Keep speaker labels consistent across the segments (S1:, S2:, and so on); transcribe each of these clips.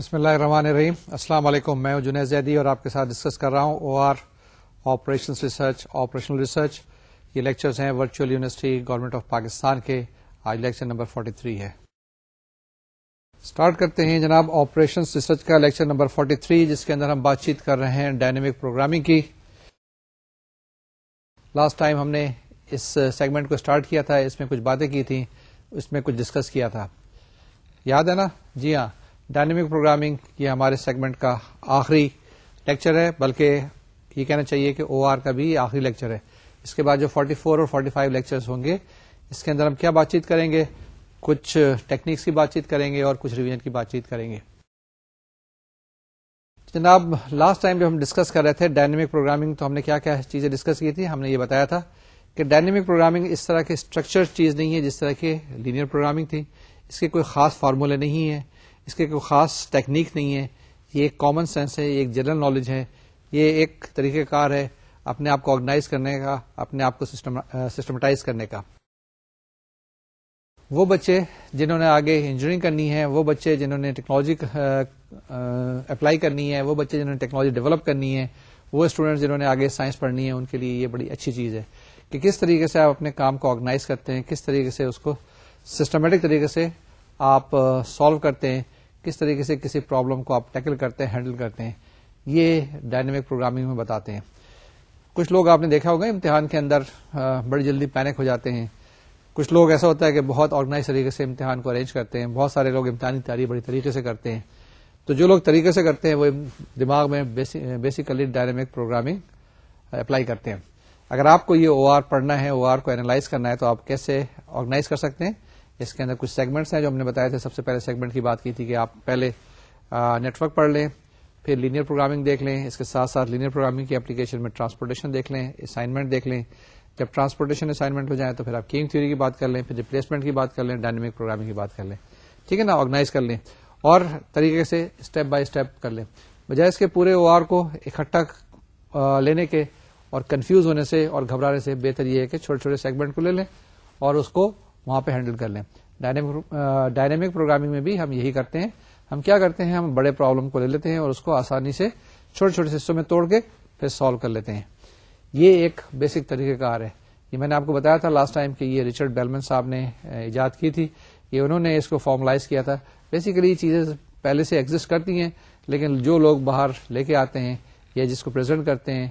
S1: بسم اللہ الرحمن الرحیم. السلام علیکم. میں ہوں جنید زیدی اور آپ کے ساتھ ڈسکس کر رہا ہوں آپریشنل ریسرچ. یہ لیکچرز ہیں virtual university government of Pakistan کے. آج لیکچر نمبر 43 ہے. اسٹارٹ کرتے ہیں جناب آپریشنل ریسرچ کا لیکچر نمبر 43، جس کے اندر ہم بات چیت کر رہے ہیں ڈائنامک پروگرامنگ کی. لاسٹ ٹائم ہم نے اس سیگمنٹ کو اسٹارٹ کیا تھا، اس میں کچھ باتیں کی تھیں، اس میں کچھ ڈسکس کیا تھا، یاد ہے نا؟ جی ہاں. ڈائنامک پروگرامنگ یہ ہمارے سیگمنٹ کا آخری لیکچر ہے، بلکہ یہ کہنا چاہیے کہ او آر کا بھی آخری لیکچر ہے. اس کے بعد جو 44 اور 45 لیکچرز ہوں گے، اس کے اندر ہم کیا بات چیت کریں گے؟ کچھ ٹیکنیکس کی بات چیت کریں گے اور کچھ ریویژن کی بات چیت کریں گے. جناب لاسٹ ٹائم جب ہم ڈسکس کر رہے تھے ڈائنامک پروگرامنگ، تو ہم نے کیا کیا چیزیں ڈسکس کی تھی؟ ہم نے یہ بتایا تھا کہ ڈائنامک پروگرامنگ اس طرح کی اسٹرکچر چیز نہیں ہے جس طرح کی لینئر پروگرامنگ تھی. اس کے کوئی خاص فارمولے نہیں ہے، اس کے کوئی خاص ٹیکنیک نہیں ہے. یہ ایک کامن سینس ہے، یہ ایک جنرل نالج ہے، یہ ایک طریقہ کار ہے اپنے آپ کو آرگنائز کرنے کا، اپنے آپ کو سسٹمٹائز کرنے کا. وہ بچے جنہوں نے آگے انجینئرنگ کرنی ہے، وہ بچے جنہوں نے ٹیکنالوجی اپلائی کرنی ہے، وہ بچے جنہوں نے ٹیکنالوجی ڈیولپ کرنی ہے، وہ اسٹوڈنٹس جنہوں نے آگے سائنس پڑھنی ہے، ان کے لیے یہ بڑی اچھی چیز ہے کہ کس طریقے سے آپ اپنے کام کو آرگنائز کرتے ہیں، کس طریقے سے اس کو سسٹمیٹک طریقے سے آپ سالو کرتے ہیں، کس طریقے سے کسی پرابلم کو آپ ٹیکل کرتے ہیں، ہینڈل کرتے ہیں. یہ ڈائنامک پروگرامنگ میں بتاتے ہیں. کچھ لوگ آپ نے دیکھا ہوگا امتحان کے اندر بڑی جلدی پینک ہو جاتے ہیں. کچھ لوگ ایسا ہوتا ہے کہ بہت آرگنائز طریقے سے امتحان کو ارینج کرتے ہیں. بہت سارے لوگ امتحانی تیاری بڑی طریقے سے کرتے ہیں. تو جو لوگ طریقے سے کرتے ہیں وہ دماغ میں بیسیکلی ڈائنامک پروگرامنگ اپلائی کرتے ہیں. اگر آپ کو یہ او آر پڑھنا ہے، او آر کو اینالائز کرنا ہے، تو آپ کیسے آرگنائز کر سکتے ہیں؟ اس کے اندر کچھ سیگمنٹس ہیں جو ہم نے بتایا تھے. سب سے پہلے سیگمنٹ کی بات کی تھی کہ آپ پہلے نیٹ ورک پڑھ لیں، پھر لینئر پروگرامنگ دیکھ لیں، اس کے ساتھ ساتھ لینئر پروگرامنگ کی اپلیکیشن میں ٹرانسپورٹیشن دیکھ لیں، اسائنمنٹ دیکھ لیں. جب ٹرانسپورٹیشن اسائنمنٹ ہو جائے تو پھر آپ کینگ تھیوری کی بات کر لیں، پھر ریپلیسمنٹ کی بات کر لیں، ڈائنامک پروگرامنگ کی بات کر لیں. ٹھیک ہے نا؟ آرگنائز کر لیں اور طریقے سے اسٹیپ بائی اسٹیپ کر لیں، بجائے اس کے پورے او آر کو اکٹھا لینے کے اور کنفیوز ہونے سے اور گھبرانے سے. بہتر یہ ہے کہ چھوٹے چھوٹے سیگمنٹ کو لے لیں اور اس کو وہاں پہ ہینڈل کر لیں. ڈائنامک پروگرامنگ میں بھی ہم یہی کرتے ہیں. ہم کیا کرتے ہیں؟ ہم بڑے پرابلم کو لے لیتے ہیں اور اس کو آسانی سے چھوٹے چھوٹے حصوں میں توڑ کے پھر سالو کر لیتے ہیں. یہ ایک بیسک طریقہ کار ہے. یہ میں نے آپ کو بتایا تھا لاسٹ ٹائم کہ یہ رچرڈ بیلمن صاحب نے ایجاد کی تھی. یہ انہوں نے اس کو فارملائز کیا تھا. بیسیکلی یہ چیزیں پہلے سے ایگزسٹ کرتی ہیں، لیکن جو لوگ باہر لے کے آتے ہیں یا جس کو پریزنٹ کرتے ہیں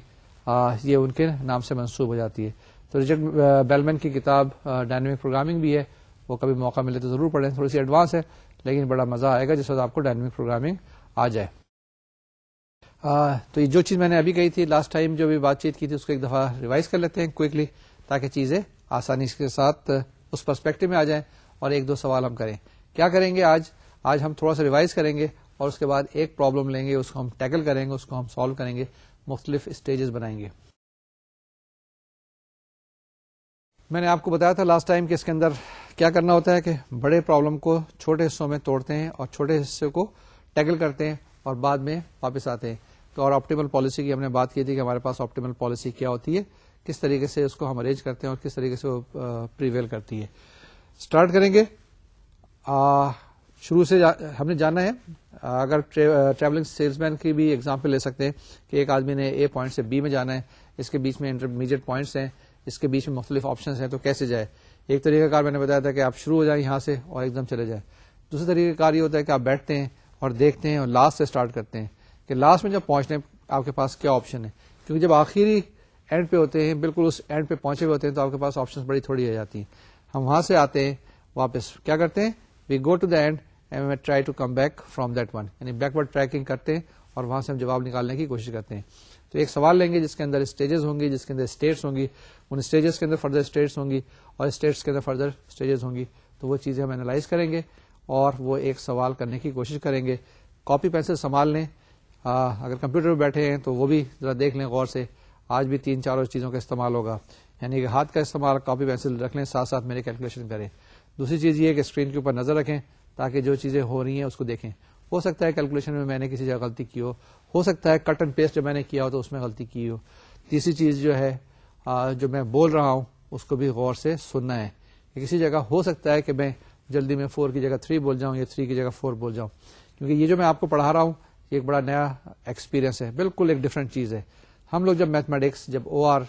S1: یہ ان کے نام سے منسوب ہو جاتی ہے. تو رچرڈ بیلمن کی کتاب ڈائنامک پروگرامنگ بھی ہے، وہ کبھی موقع ملے تو ضرور پڑھیں. تھوڑی سی ایڈوانس ہے لیکن بڑا مزہ آئے گا جس وقت آپ کو ڈائنامک پروگرامنگ آ جائے. تو یہ جو چیز میں نے ابھی کہی تھی لاسٹ ٹائم جو بھی بات چیت کی تھی، اس کو ایک دفعہ ریوائز کر لیتے ہیں کوئکلی، تاکہ چیزیں آسانی کے ساتھ اس پرسپیکٹو میں آ جائیں. اور ایک دو سوال ہم کریں. کیا کریں گے آج ہم تھوڑا سا ریوائز کریں گے اور اس کے بعد ایک پرابلم لیں گے، اس کو ہم ٹیکل کریں گے، اس کو ہم سالو کریں گے، مختلف اسٹیجز بنائیں گے. میں نے آپ کو بتایا تھا لاسٹ ٹائم کہ اس کے اندر کیا کرنا ہوتا ہے کہ بڑے پرابلم کو چھوٹے حصوں میں توڑتے ہیں اور چھوٹے حصے کو ٹیکل کرتے ہیں اور بعد میں واپس آتے ہیں. تو اور آپٹیمل پالیسی کی ہم نے بات کی تھی کہ ہمارے پاس آپٹیمل پالیسی کیا ہوتی ہے، کس طریقے سے اس کو ہم ارینج کرتے ہیں اور کس طریقے سے وہ پریویل کرتی ہے. اسٹارٹ کریں گے. شروع سے ہم نے جانا ہے. اگر ٹریولنگ سیلس مین کی بھی ایگزامپل لے سکتے ہیں کہ ایک آدمی نے اے پوائنٹ سے بی میں جانا ہے، اس کے بیچ میں انٹرمیڈیٹ پوائنٹس ہیں، اس کے بیچ میں مختلف آپشنس ہیں، تو کیسے جائے؟ ایک طریقہ کار میں نے بتایا تھا کہ آپ شروع ہو جائیں یہاں سے اور ایک دم چلے جائیں. دوسرا طریقہ کار یہ ہوتا ہے کہ آپ بیٹھتے ہیں اور دیکھتے ہیں اور لاسٹ سے اسٹارٹ کرتے ہیں کہ لاسٹ میں جب پہنچنے آپ کے پاس کیا آپشن ہے. کیونکہ جب آخری اینڈ پہ ہوتے ہیں، بالکل اس اینڈ پہ پہنچے ہوئے ہوتے ہیں، تو آپ کے پاس آپشن بڑی تھوڑی ہو جاتی ہیں. ہم وہاں سے آتے ہیں واپس، کیا کرتے ہیں؟ We go to the end end we try to come back from that one, یعنی بیکورڈ ٹریکنگ کرتے ہیں اور وہاں سے ہم جواب نکالنے کی کوشش کرتے ہیں. تو ایک سوال لیں گے جس کے اندر اسٹیجز ہوں گی، جس کے اندر اسٹیٹس ہوں گی، ان اسٹیجز کے اندر فردر اسٹیٹس ہوں گی اور اسٹیٹس کے اندر فردر اسٹیجز ہوں گی. تو وہ چیزیں ہم اینالائز کریں گے اور وہ ایک سوال کرنے کی کوشش کریں گے. کاپی پینسل سنبھال لیں. اگر کمپیوٹر پہ بیٹھے ہیں تو وہ بھی ذرا دیکھ لیں غور سے. آج بھی 3-4 چیزوں کا استعمال ہوگا، یعنی کہ ہاتھ کا استعمال، کاپی پینسل رکھ لیں، ساتھ ساتھ میری کیلکولیشن کریں. دوسری چیز یہ ہے کہ اسکرین کے اوپر نظر رکھیں تاکہ جو چیزیں ہو رہی ہیں اس کو دیکھیں. ہو سکتا ہے کیلکولیشن میں نے کسی جگہ غلطی کی ہو سکتا ہے کٹ اینڈ پیسٹ جو میں نے کیا ہو تو اس میں غلطی کی ہو. تیسری چیز جو ہے جو میں بول رہا ہوں اس کو بھی غور سے سننا ہے. کسی جگہ ہو سکتا ہے کہ میں جلدی میں 4 کی جگہ 3 بول جاؤں یا 3 کی جگہ 4 بول جاؤں، کیونکہ یہ جو میں آپ کو پڑھا رہا ہوں یہ ایک بڑا نیا ایکسپیرینس ہے، بالکل ایک ڈفرینٹ چیز ہے. ہم لوگ جب میتھمیٹکس، جب او آر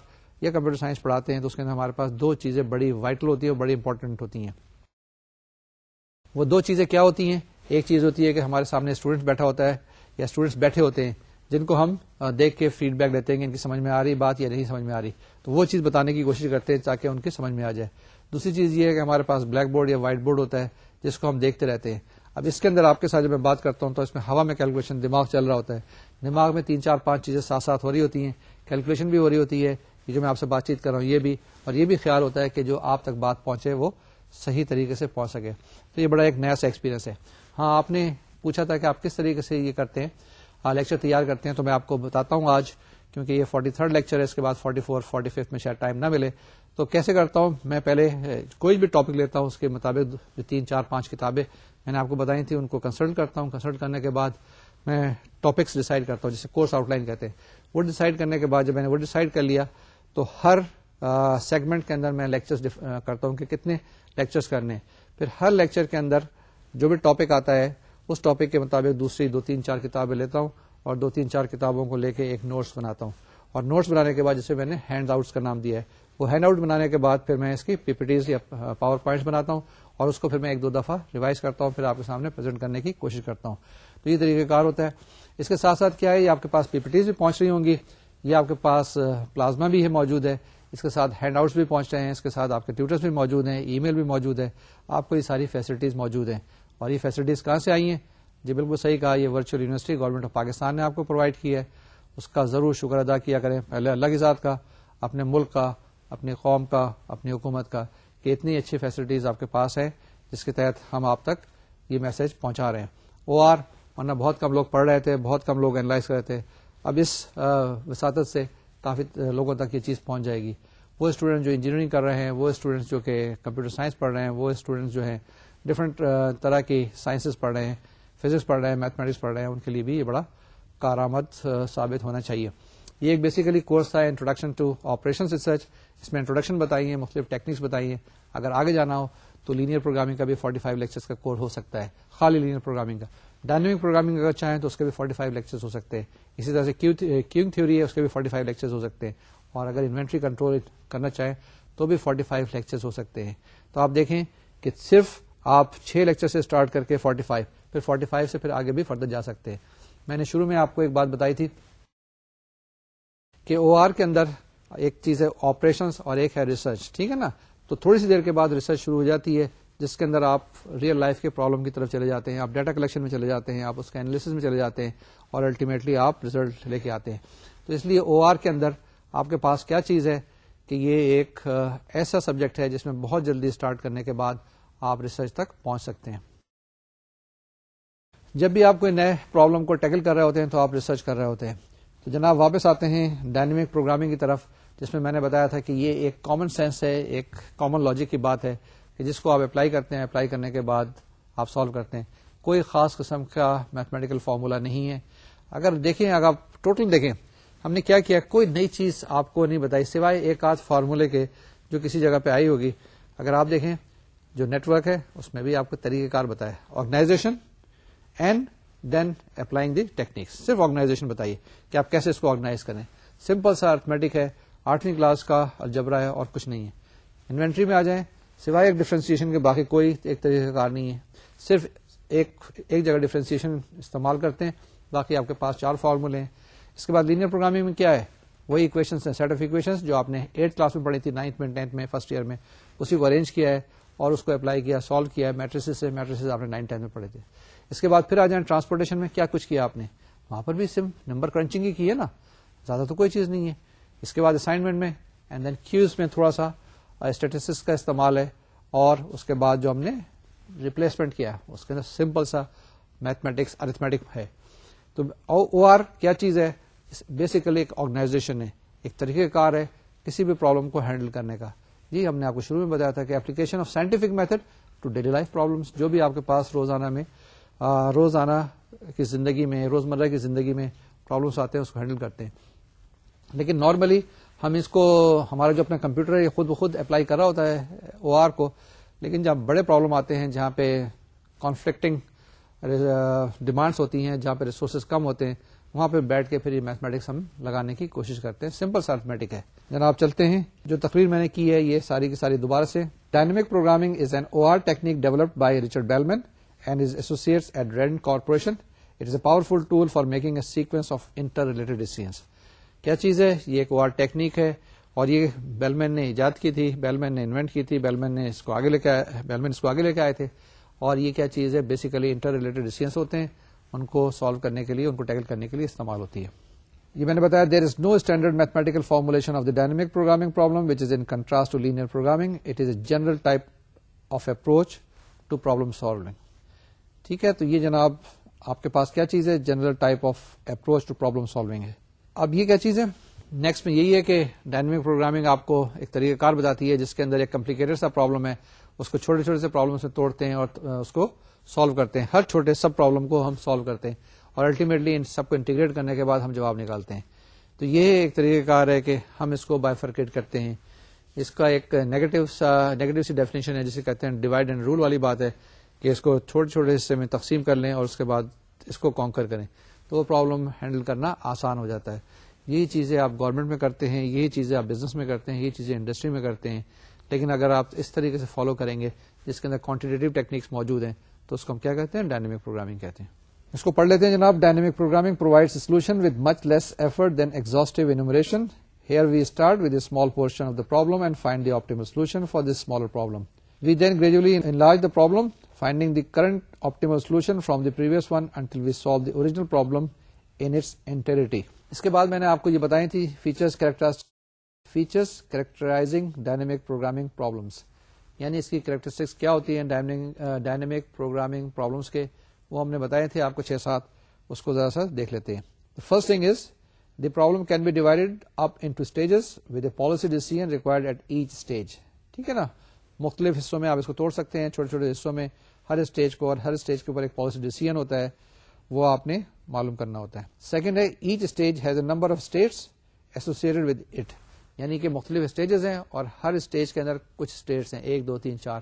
S1: یا کمپیوٹر سائنس پڑھاتے ہیں تو اس کے اندر ہمارے پاس دو چیزیں بڑی وائٹل ہوتی ہیں اور بڑی امپورٹنٹ ہوتی ہیں. وہ دو چیزیں کیا ہوتی ہیں؟ ایک چیز ہوتی ہے کہ ہمارے سامنے اسٹوڈنٹ بیٹھا ہوتا ہے یا اسٹوڈنٹس بیٹھے ہوتے ہیں جن کو ہم دیکھ کے فیڈ بیک دیتے ہیں کہ ان کی سمجھ میں آ رہی بات یا نہیں سمجھ میں آ رہی، تو وہ چیز بتانے کی کوشش کرتے ہیں تاکہ ان کی سمجھ میں آ جائے. دوسری چیز یہ ہے کہ ہمارے پاس بلیک بورڈ یا وائٹ بورڈ ہوتا ہے جس کو ہم دیکھتے رہتے ہیں. اب اس کے اندر آپ کے ساتھ جب میں بات کرتا ہوں تو اس میں ہوا میں کیلکولیشن، دماغ چل رہا ہوتا ہے، دماغ میں 3 4 5 چیزیں ساتھ ساتھ ہو رہی ہوتی ہیں، کیلکولیشن بھی ہو رہی ہوتی ہے، یہ جو میں آپ سے بات چیت کر رہا ہوں یہ بھی، اور یہ بھی خیال ہوتا ہے کہ جو آپ تک بات پہنچے وہ صحیح طریقے سے پہنچ سکے. تو یہ بڑا ایک نیا سا ایکسپیرینس ہے. ہاں، آپ نے پوچھا تھا کہ آپ کس طریقے سے یہ کرتے ہیں، لیکچر تیار کرتے ہیں، تو میں آپ کو بتاتا ہوں آج، کیونکہ یہ 43rd لیکچر ہے، اس کے بعد 44 45 میں شاید ٹائم نہ ملے. تو کیسے کرتا ہوں میں؟ پہلے کوئی بھی ٹاپک لیتا ہوں، اس کے مطابق جو 3 4 5 کتابیں میں نے آپ کو بتائی تھی ان کو کنسلٹ کرتا ہوں. کنسلٹ کرنے کے بعد میں ٹاپکس ڈیسائیڈ کرتا ہوں، جسے کورس آؤٹ لائن کہتے ہیں. وہ ڈیسائیڈ کرنے کے بعد جب میں نے وہ ڈیسائیڈ کر لیا تو ہر سیگمنٹ کے اندر میں لیکچرز کرتا ہوں کہ کتنے لیکچرز کرنے. پھر ہر لیکچر کے اندر جو بھی ٹاپک آتا ہے اس ٹاپک کے مطابق دوسری 2 3 4 کتابیں لیتا ہوں اور 2 3 4 کتابوں کو لے کے ایک نوٹس بناتا ہوں. اور نوٹس بنانے کے بعد جسے میں نے ہینڈ آؤٹس کا نام دیا ہے، وہ ہینڈ آؤٹ بنانے کے بعد پھر میں اس کی پی پی ٹیز یا پاور پوائنٹس بناتا ہوں اور اس کو پھر میں 1 2 دفعہ ریوائز کرتا ہوں، پھر آپ کے سامنے پریزنٹ کرنے کی کوشش کرتا ہوں. تو یہ طریقہ کار ہوتا ہے. اس کے ساتھ ساتھ کیا ہے، یہ آپ کے پاس پی پی ٹیز بھی پہنچ رہی ہوں گی، یہ آپ کے پاس پلازما بھی ہے موجود ہے، اس کے ساتھ ہینڈ آؤٹس بھی پہنچ رہے ہیں، اس کے ساتھ آپ کے ٹیوٹرز بھی موجود ہیں، ای میل بھی موجود ہے، آپ کو یہ ساری فیسلٹیز موجود ہیں. اور یہ فیسلٹیز کہاں سے آئی ہیں؟ جی بالکل صحیح کہا، یہ virtual university government of Pakistan نے آپ کو پرووائڈ کی ہے. اس کا ضرور شکر ادا کیا کریں، پہلے اللہ کی ذات کا، اپنے ملک کا، اپنی قوم کا، اپنی حکومت کا، کہ اتنی اچھی فیسلٹیز آپ کے پاس ہے جس کے تحت ہم آپ تک یہ میسج پہنچا رہے ہیں. او آر ورنہ بہت کم لوگ پڑھ رہے تھے، بہت کم لوگ اینالائز کر رہے تھے. اب اس وساطت سے کافی لوگوں تک یہ چیز پہنچ جائے گی. وہ اسٹوڈنٹ جو انجینئرنگ کر رہے ہیں، وہ اسٹوڈنٹس جو کہ کمپیوٹر سائنس پڑھ رہے ہیں، وہ اسٹوڈنٹس جو ہیں ڈفرینٹ طرح کی سائنسز پڑھ رہے ہیں، فزکس پڑھ رہے ہیں، میتھمیٹکس پڑھ رہے ہیں، ان کے لیے بھی یہ بڑا کارآمد ثابت ہونا چاہیے. یہ ایک بیسیکلی کورس تھا انٹروڈکشن ٹو آپریشنز ریسرچ. اس میں انٹروڈکشن بتائی ہے، مختلف ٹیکنیکس بتائی ہیں. اگر آگے جانا ہو تو لینئر پروگرامنگ کا بھی 45 لیکچرز کا کورس ہو سکتا ہے، خالی لینئر پروگرامنگ کا. ڈائنامک پروگرامنگ اگر چاہیں تو اس کے بھی 45 لیکچرز ہو سکتے ہیں. اسی طرح سے کیونگ تھیوری ہے، اس کے بھی 45 لیکچرز ہو سکتے ہیں. اور اگر انوینٹری کنٹرول کرنا چاہیں تو بھی 45 لیکچرز ہو سکتے ہیں. تو آپ دیکھیں کہ صرف آپ 6 لیکچر سے اسٹارٹ کر کے 45، پھر 45 سے پھر آگے بھی فردر جا سکتے ہیں. میں نے شروع میں آپ کو ایک بات بتائی تھی کہ او آر کے اندر ایک چیز ہے آپریشنز اور ایک ہے ریسرچ، ٹھیک ہے نا. تو تھوڑی سی دیر کے بعد ریسرچ شروع ہو جاتی ہے جس کے اندر آپ ریئل لائف کے پرابلم کی طرف چلے جاتے ہیں، آپ ڈیٹا کلیکشن میں چلے جاتے ہیں، آپ اس کے انالیسس میں چلے جاتے ہیں اور الٹیمیٹلی آپ ریزلٹ لے کے آتے ہیں. تو اس لیے او آر کے اندر آپ کے پاس کیا چیز ہے کہ یہ ایک ایسا سبجیکٹ ہے جس میں بہت جلدی اسٹارٹ کرنے کے بعد آپ ریسرچ تک پہنچ سکتے ہیں. جب بھی آپ کوئی نئے پرابلم کو ٹیکل کر رہے ہوتے ہیں تو آپ ریسرچ کر رہے ہوتے ہیں. تو جناب واپس آتے ہیں ڈائنامک پروگرامنگ کی طرف، جس میں نے بتایا تھا کہ یہ ایک کامن سینس ہے، ایک کامن لاجک کی بات ہے کہ جس کو آپ اپلائی کرتے ہیں، اپلائی کرنے کے بعد آپ سالو کرتے ہیں. کوئی خاص قسم کا میتھمیٹیکل فارمولا نہیں ہے. اگر دیکھیں، اگر آپ ٹوٹل دیکھیں ہم نے کیا کیا، کوئی نئی چیز آپ کو نہیں بتائی سوائے ایک آدھ فارمولے کے جو کسی جگہ پہ آئی ہوگی. اگر آپ دیکھیں جو نیٹ ورک ہے اس میں بھی آپ کو طریقہ کار بتایا، organisation and then applying the techniques. صرف آرگنائزیشن بتائیے کہ آپ کیسے اس کو آرگنائز کریں. سمپل سا ارتھمیٹک ہے، 8ویں کلاس کا الجبرا ہے اور کچھ نہیں ہے. انوینٹری میں آ جائیں، سوائے ایک ڈفرینسیشن کے باقی کوئی ایک طریقہ کار نہیں ہے. صرف ایک جگہ ڈفرینسیشن استعمال کرتے ہیں، باقی آپ کے پاس 4 فارمولے ہیں. اس کے بعد لینئر پروگرامنگ میں کیا ہے، وہی اکویشنز ہیں، سیٹ آف اکویشنز جو آپ نے 8th کلاس میں پڑھی تھی، 9th میں، 10th میں، فرسٹ ایئر میں، اسی کو ارینج کیا ہے اور اس کو اپلائی کیا، سالو کیا ہے میٹریسز سے. میٹریسز آپ نے 9th 10th میں پڑھے تھے. اس کے بعد پھر آ جائیں ٹرانسپورٹیشن میں، کیا کچھ کیا آپ نے وہاں پر بھی صرف نمبر کرنچنگ ہی کی ہے نا، زیادہ تو کوئی چیز نہیں ہے. اس کے بعد اسائنمنٹ میں اینڈ دین کیوز میں تھوڑا سا اسٹیٹسٹکس کا استعمال ہے، اور اس کے بعد جو ہم نے ریپلیسمنٹ کیا اس کے اندر سمپل سا میتھمیٹکس ارتھمیٹک ہے. تو او آر کیا چیز ہے، بیسیکلی ایک آرگنائزیشن ہے، ایک طریقہ کار ہے کسی بھی پرابلم کو ہینڈل کرنے کا. جی ہم نے آپ کو شروع میں بتایا تھا کہ application of scientific method to daily life problems, جو بھی آپ کے پاس روزانہ کی زندگی میں، روزمرہ کی زندگی میں پرابلمس آتے ہیں اس کو ہینڈل کرتے ہیں. لیکن نارملی ہم اس کو، ہمارا جو اپنا کمپیوٹر ہے یہ خود بخود اپلائی کر رہا ہوتا ہے او آر کو. لیکن جب بڑے پرابلم آتے ہیں جہاں پہ کانفلکٹنگ ڈیمانڈس ہوتی ہیں, جہاں پہ ریسورسز کم ہوتے ہیں, وہاں پہ بیٹھ کے پھر یہ میتھمیٹکس ہم لگانے کی کوشش کرتے ہیں. سمپل سا ارتھمیٹک ہے. جناب چلتے ہیں, جو تقریر میں نے کی ہے یہ ساری کی ساری دوبارہ سے. Dynamic programming is an OR technique developed by Richard Bellman and his associates at Rand Corporation. It is a powerful tool for making a sequence of interrelated decisions. کیا چیز ہے؟ یہ ایک OR ٹیکنیک ہے اور یہ بیلمن نے ایجاد کی تھی, بیلمن نے انوینٹ کی تھی, بیلمن اس کو آگے لے کے آئے تھے. اور یہ کیا چیز ہے؟ بیسیکلی انٹر ریلیٹڈ ڈیسیژنس ہوتے ہیں, ان کو سالو کرنے کے لیے, ان کو ٹیکل کرنے کے لیے استعمال ہوتی ہے. یہ میں نے بتایا there is no standard mathematical formulation of the dynamic programming problem which is in contrast to linear programming. It is a general type of approach to problem solving. ٹھیک ہے, تو یہ جناب آپ کے پاس کیا چیز ہے؟ General type of approach to problem solving ہے. اب یہ کیا چیز ہے؟ نیکسٹ میں یہی ہے کہ ڈائنامک پروگرامنگ آپ کو ایک طریقہ کار بتاتی ہے جس کے اندر ایک کمپلیکیٹڈ سا پرابلم ہے, اس کو چھوٹے چھوٹے سے پرابلمس میں توڑتے ہیں اور اس کو سالو کرتے ہیں. ہر چھوٹے سب پرابلم کو ہم سالو کرتے ہیں اور الٹیمیٹلی ان سب کو انٹیگریٹ کرنے کے بعد ہم جواب نکالتے ہیں. تو یہ ایک طریقہ کار ہے کہ ہم اس کو بائفرکیٹ کرتے ہیں. اس کا ایک نیگیٹو سی ڈیفینیشن ہے جسے کہتے ہیں ڈیوائڈ اینڈ رول والی بات ہے کہ اس کو چھوٹے چھوٹے حصے میں تقسیم کر لیں اور اس کے بعد اس کو کانکر کریں تو وہ پرابلم ہینڈل کرنا آسان ہو جاتا ہے. یہی چیزیں آپ گورنمنٹ میں کرتے ہیں, یہی چیزیں آپ بزنس میں کرتے ہیں, یہی چیزیں انڈسٹری میں کرتے ہیں. لیکن اگر آپ اس طریقے سے فالو کریں گے جس کے اندر کوانٹیٹیو ٹیکنیکس موجود ہیں تو اس کو ہم کیا کہتے ہیں؟ ڈائنامک پروگرامنگ کہتے ہیں. اس کو پڑھ لیتے ہیں جناب. Dynamic programming provides solution with much less effort than exhaustive enumeration. Here we start with a small portion of the problem and find the optimal solution for this smaller problem. We then gradually enlarge the problem, finding the current optimal solution from the previous one until we solve the original problem in its entirety. اس کے بعد میں نے آپ کو یہ بتائی تھی features کریکٹرائزنگ dynamic programming problems, یعنی اس کی کریکٹرسٹکس کیا ہوتی ہیں ڈائنامک پروگرامنگ پرابلمس کے, وہ ہم نے بتائے تھے آپ کو 6-7. اس کو ذرا سا دیکھ لیتے ہیں. The first thing is the problem can be divided up into stages with a policy decision required at each stage. ٹھیک ہے نا, مختلف حصوں میں آپ اس کو توڑ سکتے ہیں, چھوٹے چھوٹے حصوں میں ہر اسٹیج کو, اور ہر اسٹیج کے اوپر ایک پالیسی ڈیسیژن ہوتا ہے, وہ آپ نے معلوم کرنا ہوتا ہے. سیکنڈ ہے each stage has a number of states associated with it, یعنی کہ مختلف اسٹیجز ہیں اور ہر اسٹیج کے اندر کچھ اسٹیٹس ہیں, 1 2 3 4.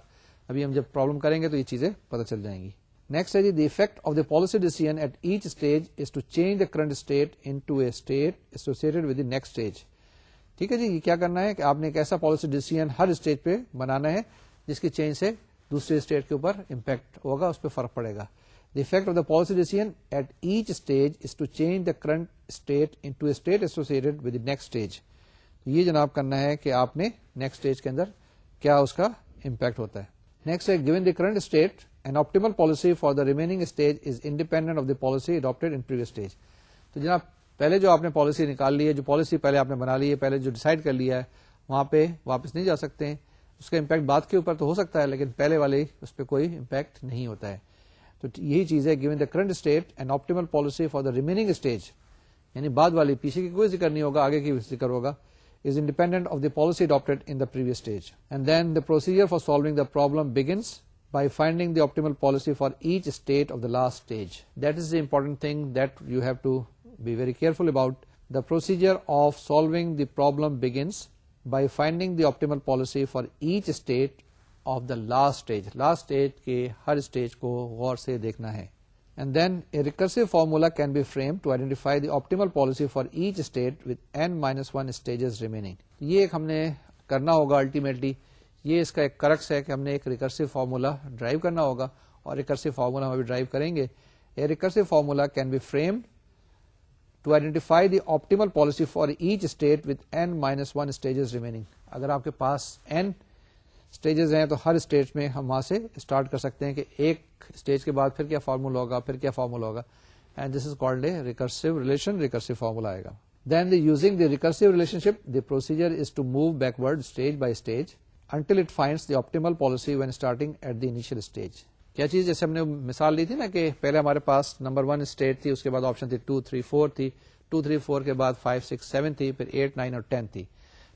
S1: ابھی ہم جب پرابلم کریں گے تو یہ چیزیں پتہ چل جائیں گی. نیکسٹ ہے the effect of the policy decision at each stage is to change the current state into a state associated with the next stage. ٹھیک ہے جی, یہ کیا کرنا ہے کہ آپ نے ایک ایسا پالیسی ڈیسیژن ہر اسٹیج پہ بنانا ہے جس کی چینج سے دوسرے اسٹیٹ کے اوپر امپیکٹ ہوگا, اس پہ فرق پڑے گا. The effect of the policy decision at each stage is to change the current state into a state associated with the next stage. یہ جناب کرنا ہے کہ آپ نے نیکسٹ اسٹیج کے اندر کیا اس کا امپیکٹ ہوتا ہے. نیکسٹ ہے given the current state an optimal policy for the remaining stage is independent of the policy adopted in previous stage. تو جناب پہلے جو آپ نے پالیسی نکال لی ہے, جو پالیسی پہلے آپ نے بنا لی ہے, پہلے جو ڈیسائیڈ کر لیا ہے, وہاں پہ واپس نہیں جا سکتے ہیں. اس کا امپیکٹ بعد کے اوپر تو ہو سکتا ہے لیکن پہلے والے اس پہ کوئی امپیکٹ نہیں ہوتا ہے. تو یہی چیز ہے given the current state an optimal policy for the remaining stage, یعنی بعد والی پیچھے کی کوئی ذکر نہیں ہوگا, آگے کی ذکر ہوگا, is independent of the policy adopted in the previous stage. And then the procedure for solving the problem begins by finding the optimal policy for each state of the last stage. That is the important thing that you have to be very careful about. The procedure of solving the problem begins by finding the optimal policy for each state of the last stage. Last stage کے ہر stage کو غور سے دیکھنا ہے. And then a recursive formula can be framed to identify the optimal policy for each state with n-1 stages remaining. یہ ایک ہم نے کرنا ہوگا الٹیمیٹلی, یہ اس کا ایک کرکس ہے کہ ہم نے ایک ریکرسو فارمولا ڈرائیو کرنا ہوگا, اور ریکرسو فارمولا ہم ابھی ڈرائیو کریں گے. A recursive formula can be framed to identify the optimal policy for each state with n-1 stages remaining. اگر آپ کے پاس n اسٹیجز ہیں تو ہر اسٹیج میں ہم وہاں سے اسٹارٹ کر سکتے ہیں کہ ایک اسٹیج کے بعد پھر کیا فارمولا ہوگا, پھر کیا فارمولا ہوگا, and this is called a recursive relation, recursive formula آئے گا. Then using the recursive relationship the procedure is to move backward stage by stage until it finds the optimal policy when starting at the initial stage. کیا چیز, جیسے ہم نے مثال لی تھی نا کہ پہلے ہمارے پاس نمبر 1 اسٹیٹ تھی, اس کے بعد آپشن تھی 2 3 4 تھی, 2 3 4 کے بعد 5 6 7 تھی, پھر 8 9 اور 10 تھی.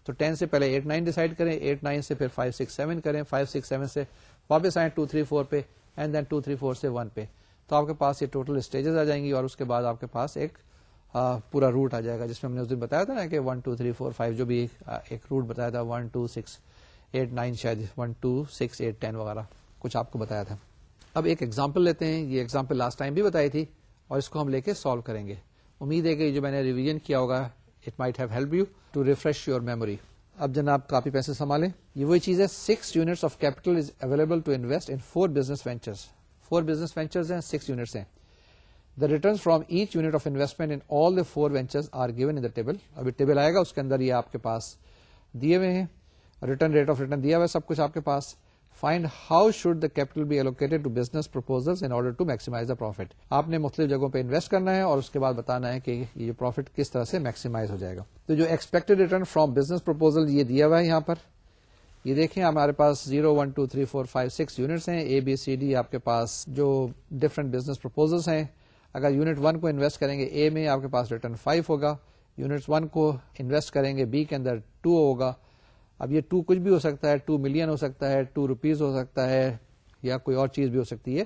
S1: تو 10 سے پہلے 8 9 ڈیسائیڈ کریں, 8 9 سے پھر 5 6 7 کریں, 5 6 7 سے واپس آئیں 2 3 4 پہ, اینڈ دین 2 3 4 سے 1 پہ. تو آپ کے پاس یہ ٹوٹل اسٹیجز آ جائیں گی, اور اس کے بعد آپ کے پاس ایک پورا روٹ آ جائے گا, جس میں ہم نے اس دن بتایا تھا نا کہ 1 2 3 4 5 جو بھی ایک روٹ بتایا تھا, 1 2 6 8 9 شاید 1 2 6 8 10 وغیرہ کچھ آپ کو بتایا تھا. اب ایک ایگزامپل لیتے ہیں. یہ ایگزامپل لاسٹ ٹائم بھی بتائی تھی اور اس کو ہم لے کے سالو کریں گے. امید ہے کہ جو میں نے ریویژن کیا ہوگا it might have help you to refresh your memory. اب جناب کاپی پینسل سنبھالیں. یہ وہی چیز ہے. 6 units of capital is available to invest in 4 business ventures. 4 business ventures ہیں, 6 units ہیں. The returns from each unit of investment in all the 4 ventures are given in the table. ابھی table آئے گا, اس کے اندر یہ آپ کے پاس دیے ہوئے ہیں. ریٹرن ریٹ آف ریٹرن دیا ہوا ہے, سب کچھ آپ کے پاس. Find how should the capital be allocated to business proposals in order to maximize the profit. آپ نے مختلف جگہوں پہ انویسٹ کرنا ہے اور اس کے بعد بتانا ہے کہ یہ پروفٹ کس طرح سے میکسیمائز ہو جائے گا. تو جو expected return from business proposal یہ دیا ہوا ہے یہاں پر. یہ دیکھیں ہمارے پاس 0 1 2 3 4 5 6 یونٹس ہیں. اے بی سی ڈی آپ کے پاس جو ڈفرنٹ بزنس پروپوزلس ہیں. اگر یونٹ 1 کو انویسٹ کریں گے اے میں, آپ کے پاس ریٹرن 5 ہوگا. یونٹ 1 کو انویسٹ کریں گے بی کے اندر 2 ہوگا. اب یہ 2 کچھ بھی ہو سکتا ہے, 2 ملین ہو سکتا ہے, 2 روپیز ہو سکتا ہے, یا کوئی اور چیز بھی ہو سکتی ہے.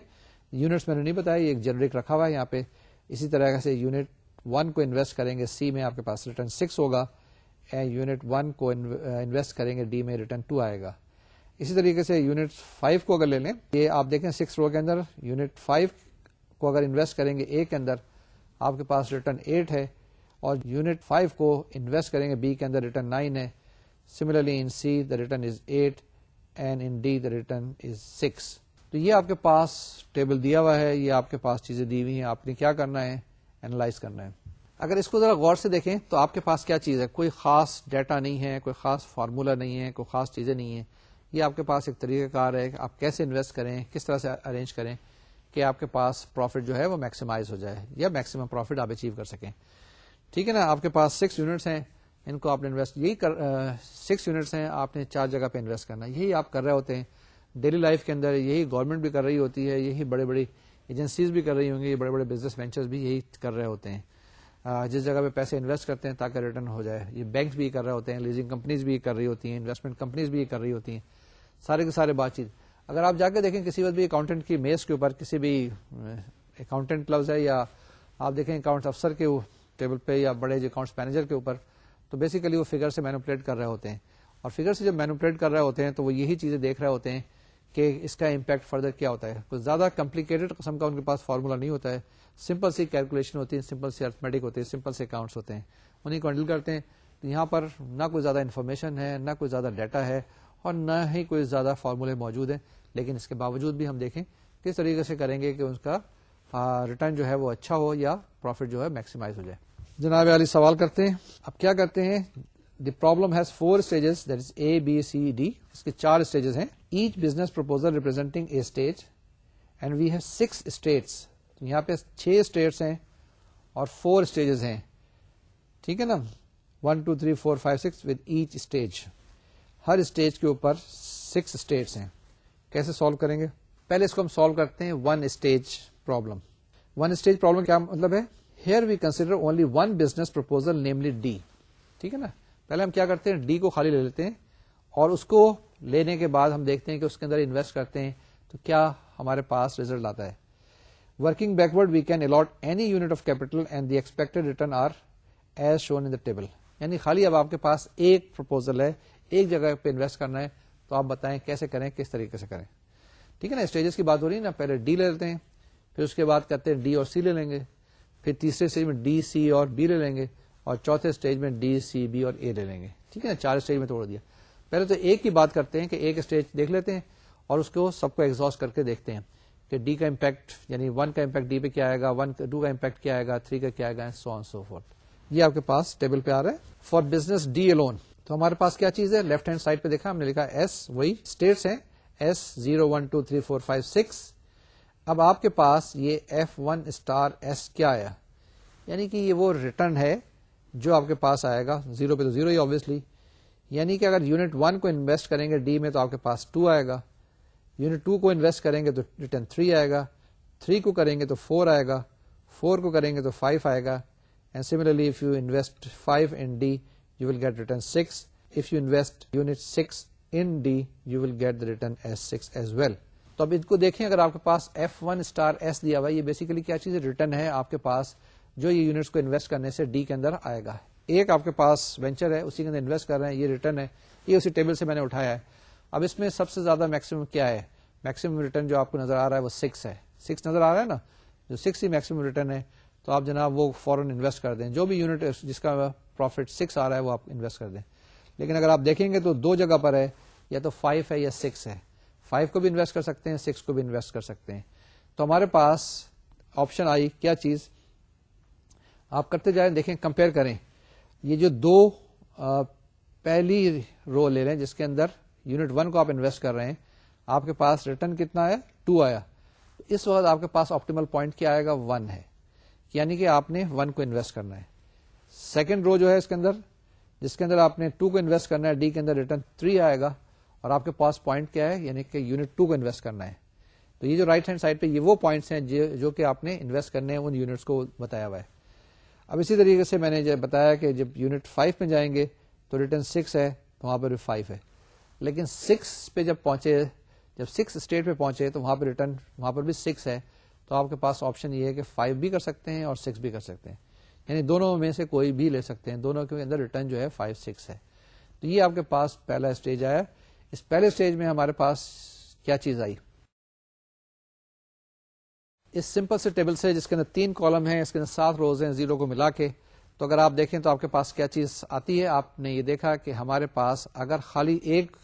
S1: یونٹس میں نے نہیں بتایا, یہ ایک جنرک رکھا ہوا ہے یہاں پہ. اسی طرح سے یونٹ 1 کو انویسٹ کریں گے سی میں, آپ کے پاس ریٹرن 6 ہوگا. یونٹ 1 کو انویسٹ کریں گے ڈی میں, ریٹرن 2 آئے گا. اسی طریقے سے یونٹ 5 کو اگر لے لیں, یہ آپ دیکھیں 6 رو کے اندر یونٹ 5 کو اگر انویسٹ کریں گے اے کے اندر, آپ کے پاس ریٹرن 8 ہے. اور یونٹ 5 کو انویسٹ کریں گے بی کے اندر, ریٹرن 9 ہے. Similarly in C the return is 8 and in D the return is 6. تو یہ آپ کے پاس ٹیبل دیا ہوا ہے, یہ آپ کے پاس چیزیں دی ہوئی ہیں, آپ نے کیا کرنا ہے, اینالائز کرنا ہے. اگر اس کو ذرا غور سے دیکھیں تو آپ کے پاس کیا چیز ہے, کوئی خاص ڈیٹا نہیں ہے, کوئی خاص فارمولا نہیں ہے, کوئی خاص چیزیں نہیں ہیں. یہ آپ کے پاس ایک طریقہ کار ہے کہ آپ کیسے انویسٹ کریں, کس طرح سے ارینج کریں کہ آپ کے پاس پروفٹ جو ہے وہ میکسیمائز ہو جائے یا میکسیمم پروفٹ آپ اچیو کر سکیں. ٹھیک ہے نا. آپ کے پاس 6 یونٹس ہیں, ان کو آپ نے انویسٹ 6 یونٹس ہیں, آپ نے 4 جگہ پہ انویسٹ کرنا. یہی آپ کر رہے ہوتے ہیں ڈیلی لائف کے اندر, یہی گورنمنٹ بھی کر رہی ہوتی ہے, یہی بڑے بڑی ایجنسیز بھی کر رہی ہوں گی, یہ بڑے بڑے بزنس وینچرز بھی یہی کر رہے ہوتے ہیں. جس جگہ پہ پیسے انویسٹ کرتے ہیں تاکہ ریٹرن ہو جائے. یہ بینکس بھی کر رہے ہوتے ہیں, لیزنگ کمپنیز بھی کر رہی ہوتی ہیں, انویسٹمنٹ کمپنیز بھی کر رہی ہوتی ہیں. سارے کے سارے بات چیت اگر آپ جا کے دیکھیں کسی وقت بھی اکاؤنٹنٹ کی میز کے اوپر, کسی بھی اکاؤنٹنٹ لفظ ہے, یا آپ دیکھیں اکاؤنٹس افسر کے ٹیبل پہ یا بڑے اکاؤنٹس مینیجر کے اوپر, تو بیسیکلی وہ فگر سے مینوپولیٹ کر رہے ہوتے ہیں. اور فگر سے جب مینوپولیٹ کر رہے ہوتے ہیں تو وہ یہی چیزیں دیکھ رہے ہوتے ہیں کہ اس کا امپیکٹ فردر کیا ہوتا ہے. کچھ زیادہ کمپلیکیٹڈ قسم کا ان کے پاس فارمولا نہیں ہوتا ہے, سمپل سی کیلکولیشن ہوتی ہے, سمپل سی ارتھمیٹک ہوتی ہے, سمپل سے اکاؤنٹس ہوتے ہیں, انہیں کو ہینڈل کرتے ہیں. تو یہاں پر نہ کوئی زیادہ انفارمیشن ہے, نہ کوئی زیادہ ڈیٹا ہے, اور نہ ہی کوئی زیادہ فارمولے موجود ہیں. لیکن اس کے باوجود بھی ہم دیکھیں کس طریقے سے کریں گے کہ اس کا ریٹرن جو ہے وہ اچھا ہو یا پروفٹ جو ہے میکسیمائز ہو جائے. جناب علی سوال کرتے ہیں. اب کیا کرتے ہیں, the problem has 4 stages, that is A, B, C, D. اس کے 4 stages ہیں. Each business proposal representing a stage and we have 6 states. یہاں پہ 6 states ہیں اور 4 stages ہیں. ٹھیک ہے نا, 1 2 3 4 5 6 with each stage. Hare stage کے اوپر 6 states ہیں. کیسے سالو کریں گے؟ پہلے اس کو ہم سالو کرتے ہیں 1 stage problem. 1 stage problem کیا مطلب ہے؟ Here we consider only one business proposal, namely D. ٹھیک ہے نا. پہلے ہم کیا کرتے ہیں, ڈی کو خالی لے لیتے ہیں اور اس کو لینے کے بعد ہم دیکھتے ہیں کہ اس کے اندر انویسٹ کرتے ہیں تو کیا ہمارے پاس ریزلٹ آتا ہے. Working backward we can allot any unit of capital and the expected return are as shown in the table. یعنی خالی اب آپ کے پاس ایک پروپوزل ہے, ایک جگہ پہ انویسٹ کرنا ہے, تو آپ بتائیں کیسے کریں, کس طریقے سے کریں. ٹھیک ہے نا. اسٹیجز کی بات ہو رہی ہے نا. پہلے ڈی لے لیتے ہیں, پھر اس کے بعد کرتے ہیں ڈی اور سی لے لیں گے, پھر تیسرے اسٹیج میں ڈی سی اور بی لے لیں گے, اور چوتھے اسٹیج میں ڈی سی بی اور اے لے لیں گے. ٹھیک ہے نا. 4 اسٹیج میں توڑ دیا. پہلے تو ایک کی بات کرتے ہیں کہ ایک اسٹیج دیکھ لیتے ہیں اور اس کو سب کو ایگزاسٹ کر کے دیکھتے ہیں کہ ڈی کا امپیکٹ یعنی 1 کا امپیکٹ ڈی پہ کیا آئے گا, 2 کا امپیکٹ کیا آئے گا, 3 کا کیا آئے گا, سو آن سو فورتھ. یہ آپ کے پاس ٹیبل پہ آ رہا ہے. فار بزنس ڈی الون, تو ہمارے پاس کیا چیز ہے, لیفٹ ہینڈ سائڈ پہ دیکھا ہم نے لکھا ایس, وہی اسٹیٹس ہیں ایس 0 1 2 3 4 5 6. اب آپ کے پاس یہ F1 اسٹار ایس کیا آیا, یعنی کہ یہ وہ ریٹرن ہے جو آپ کے پاس آئے گا. 0 پہ تو 0 ہی آبویسلی, یعنی کہ اگر یونٹ 1 کو انویسٹ کریں گے ڈی میں تو آپ کے پاس 2 آئے گا, یونٹ 2 کو انویسٹ کریں گے تو ریٹرن 3 آئے گا, 3 کو کریں گے تو 4 آئے گا, 4 کو کریں گے تو 5 آئے گا. And similarly if you invest 5 in D you will get return 6. If you invest unit 6 in D you will get the return as 6 as well. تو اب ان کو دیکھیں, اگر آپ کے پاس F1 اسٹار ایس دیا ہوا ہے, یہ بیسیکلی کیا چیز ہے, ریٹرن ہے آپ کے پاس جو یہ یونٹس کو انویسٹ کرنے سے ڈی کے اندر آئے گا. ایک آپ کے پاس وینچر ہے, اسی کے اندر انویسٹ کر رہے ہیں, یہ ریٹرن ہے, یہ اسی ٹیبل سے میں نے اٹھایا ہے. اب اس میں سب سے زیادہ میکسیمم کیا ہے, میکسیمم ریٹرن جو آپ کو نظر آ رہا ہے وہ 6 ہے. 6 نظر آ رہا ہے نا, جو 6 ہی میکسیمم ریٹرن ہے, تو آپ جناب وہ فوراً انویسٹ کر دیں. جو بھی یونٹ جس کا پروفٹ 6 آ رہا ہے وہ آپ انویسٹ کر دیں. لیکن اگر آپ دیکھیں گے تو دو جگہ پر ہے, یا تو 5 ہے یا 6 ہے. 5 کو بھی انویسٹ کر سکتے ہیں, 6 کو بھی انویسٹ کر سکتے ہیں. تو ہمارے پاس آپشن آئی کیا چیز, آپ کرتے جائیں, دیکھیں, کمپیئر کریں. یہ جو دو پہلی رو لے لیں جس کے اندر یونٹ 1 کو آپ انویسٹ کر رہے ہیں, آپ کے پاس ریٹرن کتنا آیا, 2 آیا. اس وقت آپ کے پاس آپٹیمل پوائنٹ کیا آئے گا, 1 ہے, یعنی کہ آپ نے 1 کو انویسٹ کرنا ہے. سیکنڈ رو جو ہے اس کے اندر, جس کے اندر آپ نے 2 کو انویسٹ کرنا ہے, ڈی کے اندر ریٹرن 3 آئے گا, اور آپ کے پاس پوائنٹ کیا ہے, یعنی کہ یونٹ 2 کو انویسٹ کرنا ہے. تو یہ جو رائٹ ہینڈ سائڈ پہ یہ وہ پوائنٹس ہیں جو کہ آپ نے انویسٹ کرنے ہیں, ان یونٹس کو بتایا ہوا ہے. اب اسی طریقے سے میں نے بتایا کہ جب یونٹ 5 میں جائیں گے تو ریٹرن 6 ہے, تو وہاں پر بھی 5 ہے. لیکن 6 پہ جب پہنچے, جب 6 اسٹیج پہ پہنچے تو وہاں پہ ریٹرن وہاں پر بھی 6 ہے. تو آپ کے پاس آپشن یہ ہے کہ 5 بھی کر سکتے ہیں اور 6 بھی کر سکتے ہیں, یعنی دونوں میں سے کوئی بھی لے سکتے ہیں. دونوں کے اندر ریٹرن جو ہے 5 6 ہے. تو یہ آپ کے پاس پہلا اسٹیج آیا. اس پہلے اسٹیج میں ہمارے پاس کیا چیز آئی, اس سمپل سے ٹیبل سے جس کے اندر 3 کالم ہیں, اس کے اندر 7 روز ہیں 0 کو ملا کے. تو اگر آپ دیکھیں تو آپ کے پاس کیا چیز آتی ہے, آپ نے یہ دیکھا کہ ہمارے پاس اگر خالی ایک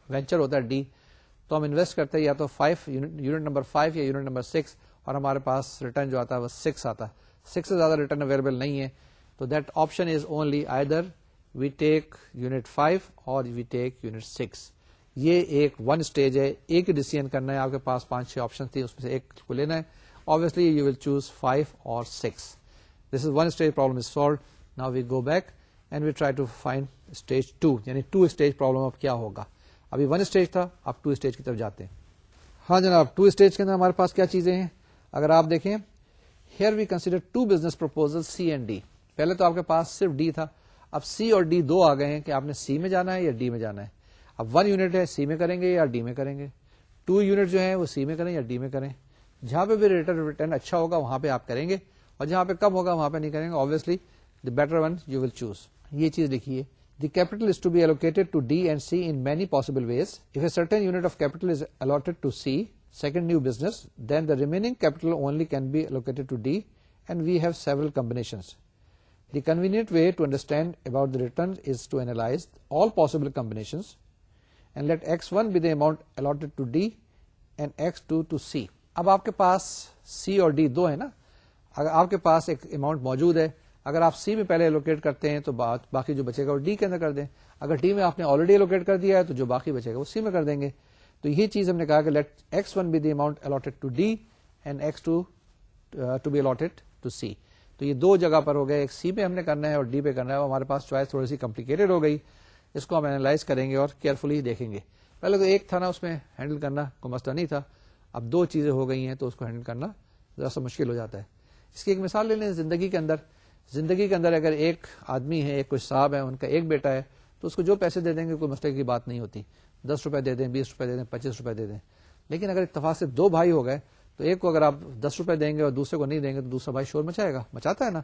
S1: وینچر ہوتا ہے ڈی, تو ہم انویسٹ کرتے ہیں یا تو 5 یونٹ نمبر 5 یا یونٹ نمبر 6, اور ہمارے پاس ریٹرن جو آتا ہے وہ 6 آتا ہے. 6 سے زیادہ ریٹرن اویلیبل نہیں ہے. تو that option is only either we take unit 5 اور وی ٹیک یونٹ 6. یہ ایک 1 اسٹیج ہے, ایک ہی ڈیسیژن کرنا ہے. آپ کے پاس 5-6 آپشن تھی, اس میں سے ایک کو لینا ہے. Obviously you will choose 5 or 6. This is 1 stage problem is solved. Now we go back and we try to find stage 2, یعنی 2 stage problem اب کیا ہوگا. ابھی 1 stage تھا, اب 2 stage کی طرف جاتے ہیں. ہاں جناب, 2 stage کے اندر ہمارے پاس کیا چیزیں ہیں, اگر آپ دیکھیں, here we consider 2 business proposals C and D. پہلے تو آپ کے پاس صرف D تھا, اب C اور D دو آ گئے ہیں کہ آپ نے C میں جانا ہے یا D میں جانا ہے. اب 1 یونٹ ہے, C میں کریں گے یا D میں کریں گے. 2 یونٹ جو ہے وہ C میں کریں یا D میں کریں. جہاں پہ بھی ریٹرن اچھا ہوگا وہاں پہ آپ کریں گے, اور جہاں پہ کم ہوگا وہاں پہ نہیں کریں گے. Obviously the better one you will choose. یہ چیز لکھیے, the capital is to be allocated to D and C in many possible ways. If a certain unit of capital is allotted to C, second new business, then the remaining capital only can be allocated to D, and we have several combinations. The convenient way to understand about the return is to analyze all possible combinations and let X1 be the amount allotted to D and X2 to C. اب آپ کے پاس سی اور D دو ہے نا, اگر آپ کے پاس ایک اماؤنٹ موجود ہے, اگر آپ سی میں پہلے الوکیٹ کرتے ہیں تو باقی جو بچے گا وہ ڈی کے اندر کر دیں. اگر ڈی میں آپ نے آلریڈی الوکیٹ کر دیا ہے تو جو باقی بچے گا وہ سی میں کر دیں گے. تو یہ چیز ہم نے کہا کہ late X1 be the amount allotted to D and X2 to be allotted to C. تو یہ دو جگہ پر ہو گئے, ایک سی پہ ہم نے کرنا ہے اور ڈی پہ کرنا ہے. ہمارے پاس چوائس تھوڑی سی کمپلیکیٹڈ ہو گئی, اس کو ہم اینالائز کریں گے اور کیئرفلی دیکھیں گے. پہلے تو ایک تھا نا, اس میں ہینڈل کرنا کوئی مسئلہ نہیں تھا, اب 2 چیزیں ہو گئی ہیں تو اس کو ہینڈل کرنا ذرا سا مشکل ہو جاتا ہے. اس کی ایک مثال لے لیں زندگی کے اندر. زندگی کے اندر اگر ایک آدمی ہے, ایک کوئی صاحب ہے, ان کا ایک بیٹا ہے, تو اس کو جو پیسے دے دیں گے کوئی مسئلے کی بات نہیں ہوتی. 10 روپے دے دیں, 20 روپے دے دیں, 25 روپے دے دیں. لیکن اگر اتفاق سے 2 بھائی ہو گئے تو ایک کو اگر آپ 10 روپے دیں گے اور دوسرے کو نہیں دیں گے تو دوسرا بھائی شور مچائے گا, مچاتا ہے نا.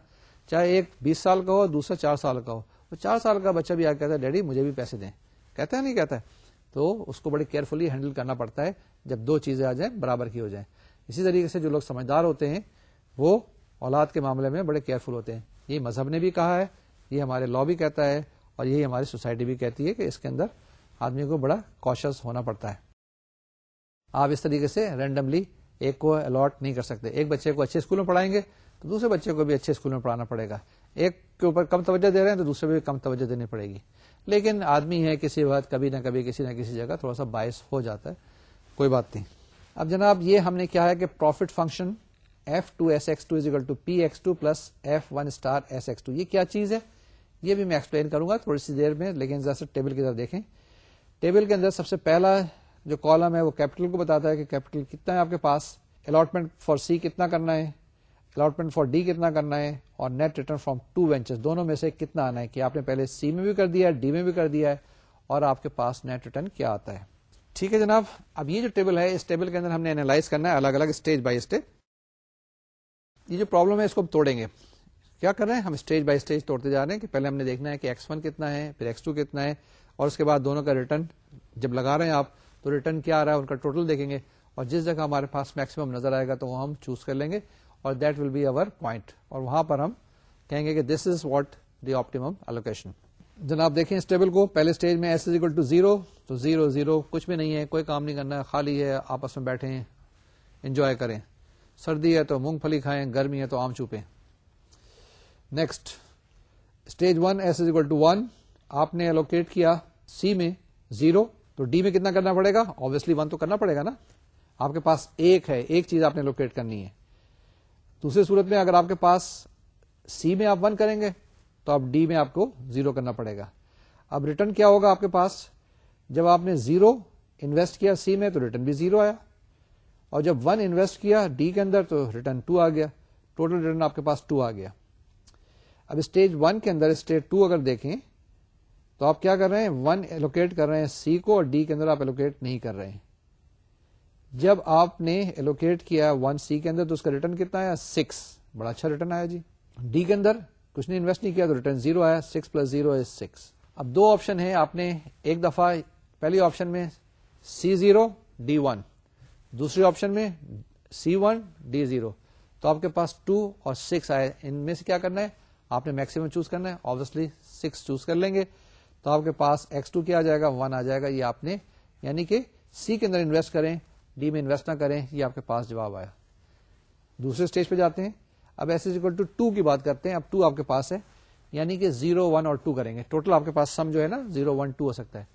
S1: چاہے ایک 20 سال کا ہو, دوسرا 4 سال کا ہو, وہ 4 سال کا بچہ بھی آ کہتا ہے ڈیڈی مجھے بھی پیسے دیں, کہتا ہے نہیں کہتا ہے. تو اس کو بڑے کیئرفلی ہینڈل کرنا پڑتا ہے جب 2 چیزیں آ جائیں برابر کی ہو جائیں. اسی طریقے سے جو لوگ سمجھدار ہوتے ہیں وہ اولاد کے معاملے میں بڑے کیئرفل ہوتے ہیں. یہ مذہب نے بھی کہا ہے, یہ ہمارے لا بھی کہتا ہے, اور یہی ہماری سوسائٹی بھی کہتی ہے کہ اس کے اندر آدمی کو بڑا کوشس ہونا پڑتا ہے. آپ اس طریقے سے رینڈملی ایک کو الاٹ نہیں کر سکتے. ایک بچے کو اچھے اسکول میں پڑھائیں گے تو دوسرے بچے کو بھی اچھے اسکول میں پڑھانا پڑے گا. ایک کے اوپر کم توجہ دے رہے ہیں تو دوسرے بھی کم توجہ دینی پڑے گی. لیکن آدمی ہے کسی وقت کبھی نہ کبھی کسی نہ کسی جگہ تھوڑا سا باعث ہو جاتا ہے, کوئی بات نہیں. اب جناب یہ ہم نے کیا ہے کہ profit function F2SX2 = PX2 + F1*SX2, یہ کیا چیز ہے یہ بھی میں ایکسپلین کروں گا تھوڑی سی دیر میں. لیکن ذرا ٹیبل کی طرف دیکھیں. ٹیبل کے اندر سب سے پہلا جو کالم ہے وہ کیپٹل کو بتاتا ہے کہ کیپٹل کتنا ہے آپ کے پاس, الاٹمنٹ فار سی کتنا کرنا ہے, الاٹمنٹ فار ڈی کتنا کرنا ہے, اور نیٹ ریٹرن فرام 2 وینچرز دونوں میں سے کتنا آنا ہے, کہ آپ نے پہلے سی میں بھی کر دیا ہے, ڈی میں بھی کر دیا ہے, اور آپ کے پاس نیٹ ریٹرن کیا آتا ہے. ٹھیک ہے جناب. اب یہ جو ٹیبل ہے, اس ٹیبل کے اندر ہم نے اینالائز کرنا ہے الگ الگ اسٹیج بائی اسٹیج. یہ جو پرابلم ہے اس کو توڑیں گے. کیا کر رہے ہیں ہم, اسٹیج بائی اسٹیج توڑتے جا رہے ہیں کہ پہلے ہم نے دیکھنا ہے کہ X1 کتنا ہے, پھر X2 کتنا ہے, اور اس کے بعد دونوں کا ریٹرن جب لگا رہے ہیں آپ تو ریٹرن کیا آ رہا ہے ان کا ٹوٹل دیکھیں گے, اور جس جگہ ہمارے پاس میکسیمم نظر آئے گا تو وہ ہم چوز کر لیں گے, اور that will be over point, اور وہاں پر ہم کہیں گے کہ this is what the optimum allocation. جناب دیکھیں اس ٹیبل کو, پہلے اسٹیج میں ایس از اکول ٹو 0, تو 0 0 کچھ بھی نہیں ہے, کوئی کام نہیں کرنا ہے, خالی ہے, آپس میں بیٹھے ہیں, انجوائے کریں. سردی ہے تو مونگ پھلی کھائیں, گرمی ہے تو آم چوپیں. Next stage 1 S is equal to 1, آپ نے الوکیٹ کیا سی میں 0, تو ڈی میں کتنا کرنا پڑے گا, obviously 1 تو کرنا پڑے گا نا, آپ کے پاس ایک ہے, ایک چیز آپ نے لوکیٹ کرنی ہے. دوسری صورت میں اگر آپ کے پاس سی میں آپ 1 کریں گے تو اب ڈی میں آپ کو 0 کرنا پڑے گا. اب ریٹرن کیا ہوگا آپ کے پاس, جب آپ نے 0 انویسٹ کیا سی میں تو ریٹرن بھی 0 آیا, اور جب 1 انویسٹ کیا ڈی کے اندر تو ریٹرن 2 آ گیا, ٹوٹل ریٹرن آپ کے پاس 2 آ گیا. اب اسٹیج 1 کے اندر اسٹیج 2 اگر دیکھیں تو آپ کیا کر رہے ہیں, 1 ایلوکیٹ کر رہے ہیں سی کو, اور ڈی کے اندر آپ ایلوکیٹ نہیں کر رہے ہیں. جب آپ نے ایلوکیٹ کیا 1 سی کے اندر تو اس کا ریٹرن کتنا آیا, 6, بڑا اچھا ریٹرن آیا جی. ڈی کے اندر کچھ نہیں انویسٹ نہیں کیا تو ریٹرن 0 آیا, 6 + 0 is 6. اب دو آپشن ہیں, آپ نے ایک دفعہ پہلی آپشن میں C0 D1, دوسری آپشن میں C1 D0, تو آپ کے پاس 2 اور 6 آئے. ان میں سے کیا کرنا ہے, آپ نے میکسیمم چوز کرنا ہے, obviously 6 چوز کر لیں گے تو آپ کے پاس X2 کیا آ جائے گا, 1 آ جائے گا. یہ آپ نے یعنی کہ سی کے اندر انویسٹ کریں, ڈی میں انویسٹ نہ کریں, یہ آپ کے پاس جواب آیا. دوسرے اسٹیج پہ جاتے ہیں, اب ایس از اکول ٹو 2 کی بات کرتے ہیں. اب 2 آپ کے پاس ہے, یعنی کہ 0 1 اور 2 کریں گے, ٹوٹل آپ کے پاس سم جو ہے نا 0 1 2 ہو سکتا ہے.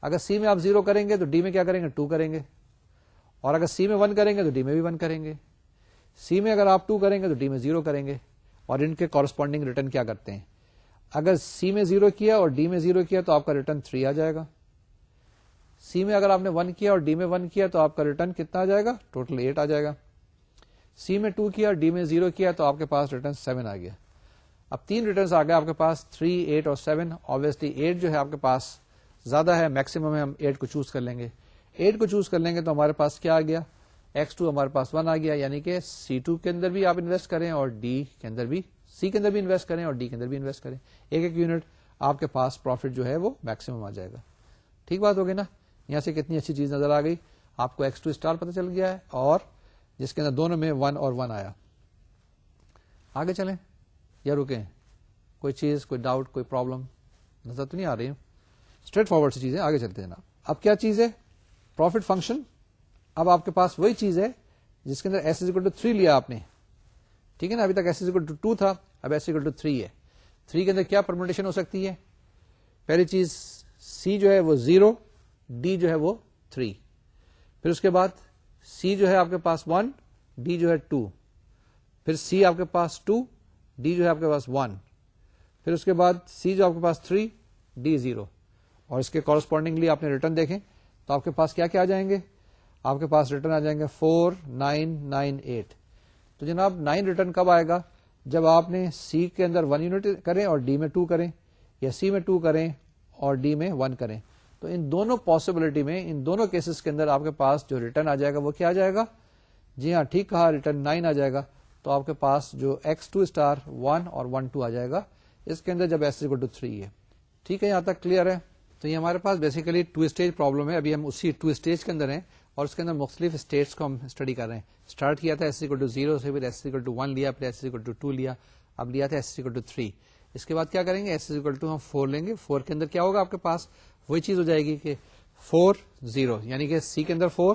S1: اگر سی میں آپ 0 کریں گے تو ڈی میں کیا کریں گے, 2 کریں گے, اور اگر سی میں 1 کریں گے تو ڈی میں بھی 1 کریں گے. سی میں اگر آپ 2 کریں گے تو ڈی میں 0 کریں گے, اور ان کے کورسپونڈنگ ریٹرن کیا کرتے ہیں. اگر سی میں 0 کیا اور ڈی میں 0 کیا تو آپ کا ریٹرن 3 آ جائے گا. سی میں اگر آپ نے 1 کیا اور ڈی میں 1 کیا تو آپ کا ریٹرن کتنا آ جائے گا, ٹوٹل 8 آ جائے گا. سی میں 2 کیا, ڈی میں 0 کیا تو آپ کے پاس ریٹرن 7 آ گیا. اب 3 ریٹرنس آ گئے آپ کے پاس, 3 8 اور 7. obviously 8 جو ہے آپ کے پاس زیادہ ہے, میکسیمم ہے, ہم 8 کو چوز کر لیں گے. 8 کو چوز کر لیں گے تو ہمارے پاس کیا آ گیا, X2 ہمارے پاس 1 آ گیا, یعنی کہ C2 کے اندر بھی آپ انویسٹ کریں اور ڈی کے اندر بھی, سی کے اندر بھی انویسٹ کریں اور ڈی کے اندر بھی انویسٹ کریں, ایک ایک یونٹ آپ کے پاس پروفٹ جو ہے وہ میکسیمم آ جائے گا. ٹھیک بات ہوگی نا, یہاں سے کتنی اچھی چیز نظر آ گئی آپ کو. X2 اسٹار پتہ چل گیا ہے, اور جس کے اندر دونوں میں 1 اور 1 آیا. آگے چلیں یا رکیں, کوئی چیز, کوئی ڈاؤٹ, کوئی پرابلم نظر تو نہیں آ رہی, اسٹریٹ فارورڈ سی چیز ہے. آگے چلتے ہیں جناب. اب کیا چیز ہے, پروفٹ فنکشن. اب آپ کے پاس وہی چیز ہے جس کے اندر S = 3 لیا آپ نے, ٹھیک ہے نا. ابھی تک S = 2 تھا, اب S = 3 ہے. 3 کے اندر کیا پرموٹیشن ہو سکتی ہے, پہلی چیز C جو ہے وہ 0, D جو ہے وہ 3, پھر اس کے بعد C جو ہے آپ کے پاس 1, D جو ہے 2, پھر C آپ کے پاس 2, D جو ہے آپ کے پاس 1, پھر اس کے بعد C جو آپ کے پاس 3, D 0, اور اس کے کورسپونڈنگلی آپ نے ریٹرن دیکھیں تو آپ کے پاس کیا کیا آ جائیں گے, آپ کے پاس ریٹرن آ جائیں گے 4 9 9 8. تو جناب 9 ریٹرن کب آئے گا, جب آپ نے سی کے اندر 1 یونٹ کریں اور ڈی میں 2 کریں, یا سی میں 2 کریں اور ڈی میں 1 کریں. تو ان دونوں پاسبلٹی میں, ان دونوں کیسز کے اندر آپ کے پاس جو ریٹرن آ جائے گا وہ کیا آ جائے گا, جی ہاں ٹھیک کہا, ریٹرن 9 آ جائے گا. تو آپ کے پاس جو X2 اسٹار 1 اور 1 2 آ جائے گا اس کے اندر, جب S = 3 ہے. ٹھیک ہے, یہاں تک کلیئر ہے. تو یہ ہمارے پاس بیسیکلی 2 اسٹیج پرابلم ہے. ابھی ہم اسی 2 اسٹیج کے اندر ہیں اور اس کے اندر مختلف اسٹیٹس کو ہم اسٹڈی کر رہے ہیں. اسٹارٹ کیا تھا S = 0 سے, پھر S = 1 لیا, پھر S = 2 لیا, اب لیا تھا S = 3. اس کے بعد کیا کریں گے, S = ہم 4 لیں گے. 4 کے اندر کیا ہوگا, آپ کے پاس وہی چیز ہو جائے گی کہ 4 0, یعنی کہ C کے اندر 4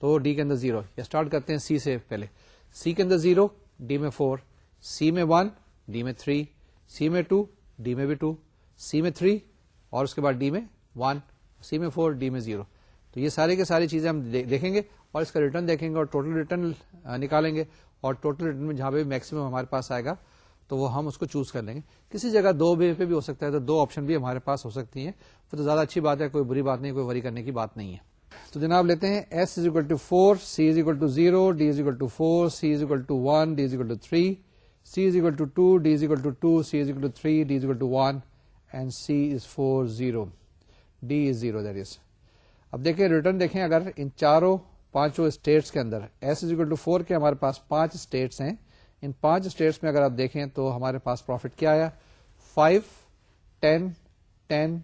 S1: تو D کے اندر 0. یا اسٹارٹ کرتے ہیں C سے, پہلے C کے اندر 0, D میں 4, C میں 1, D میں 3, C میں 2, D میں بھی 2, C میں 3, اور اس کے بعد D میں 1, C میں 4, D میں 0. تو یہ ساری کی ساری چیزیں ہم دیکھیں گے اور اس کا ریٹرن دیکھیں گے اور ٹوٹل ریٹرن نکالیں گے, اور ٹوٹل ریٹرن میں جہاں پہ میکسیمم ہمارے پاس آئے گا تو وہ ہم اس کو چوز کر لیں گے. کسی جگہ 2 پہ بھی ہو سکتا ہے, تو 2 آپشن بھی ہمارے پاس ہو سکتی ہیں, تو زیادہ اچھی بات ہے, کوئی بری بات نہیں, کوئی وری کرنے کی بات نہیں ہے. تو جناب لیتے ہیں S = 4, C = 0, D = 4, C = 1, D = 3, C = 2, D = 2, C = 3, D = 1, and C is 4 0, D is 0 that is. اب دیکھیں ریٹرن دیکھیں, اگر ان چاروں 5 اسٹیٹس کے اندر S = 4 کے ہمارے پاس 5 اسٹیٹس ہیں, ان 5 اسٹیٹس میں اگر آپ دیکھیں تو ہمارے پاس پروفٹ کیا آیا, 5 10 10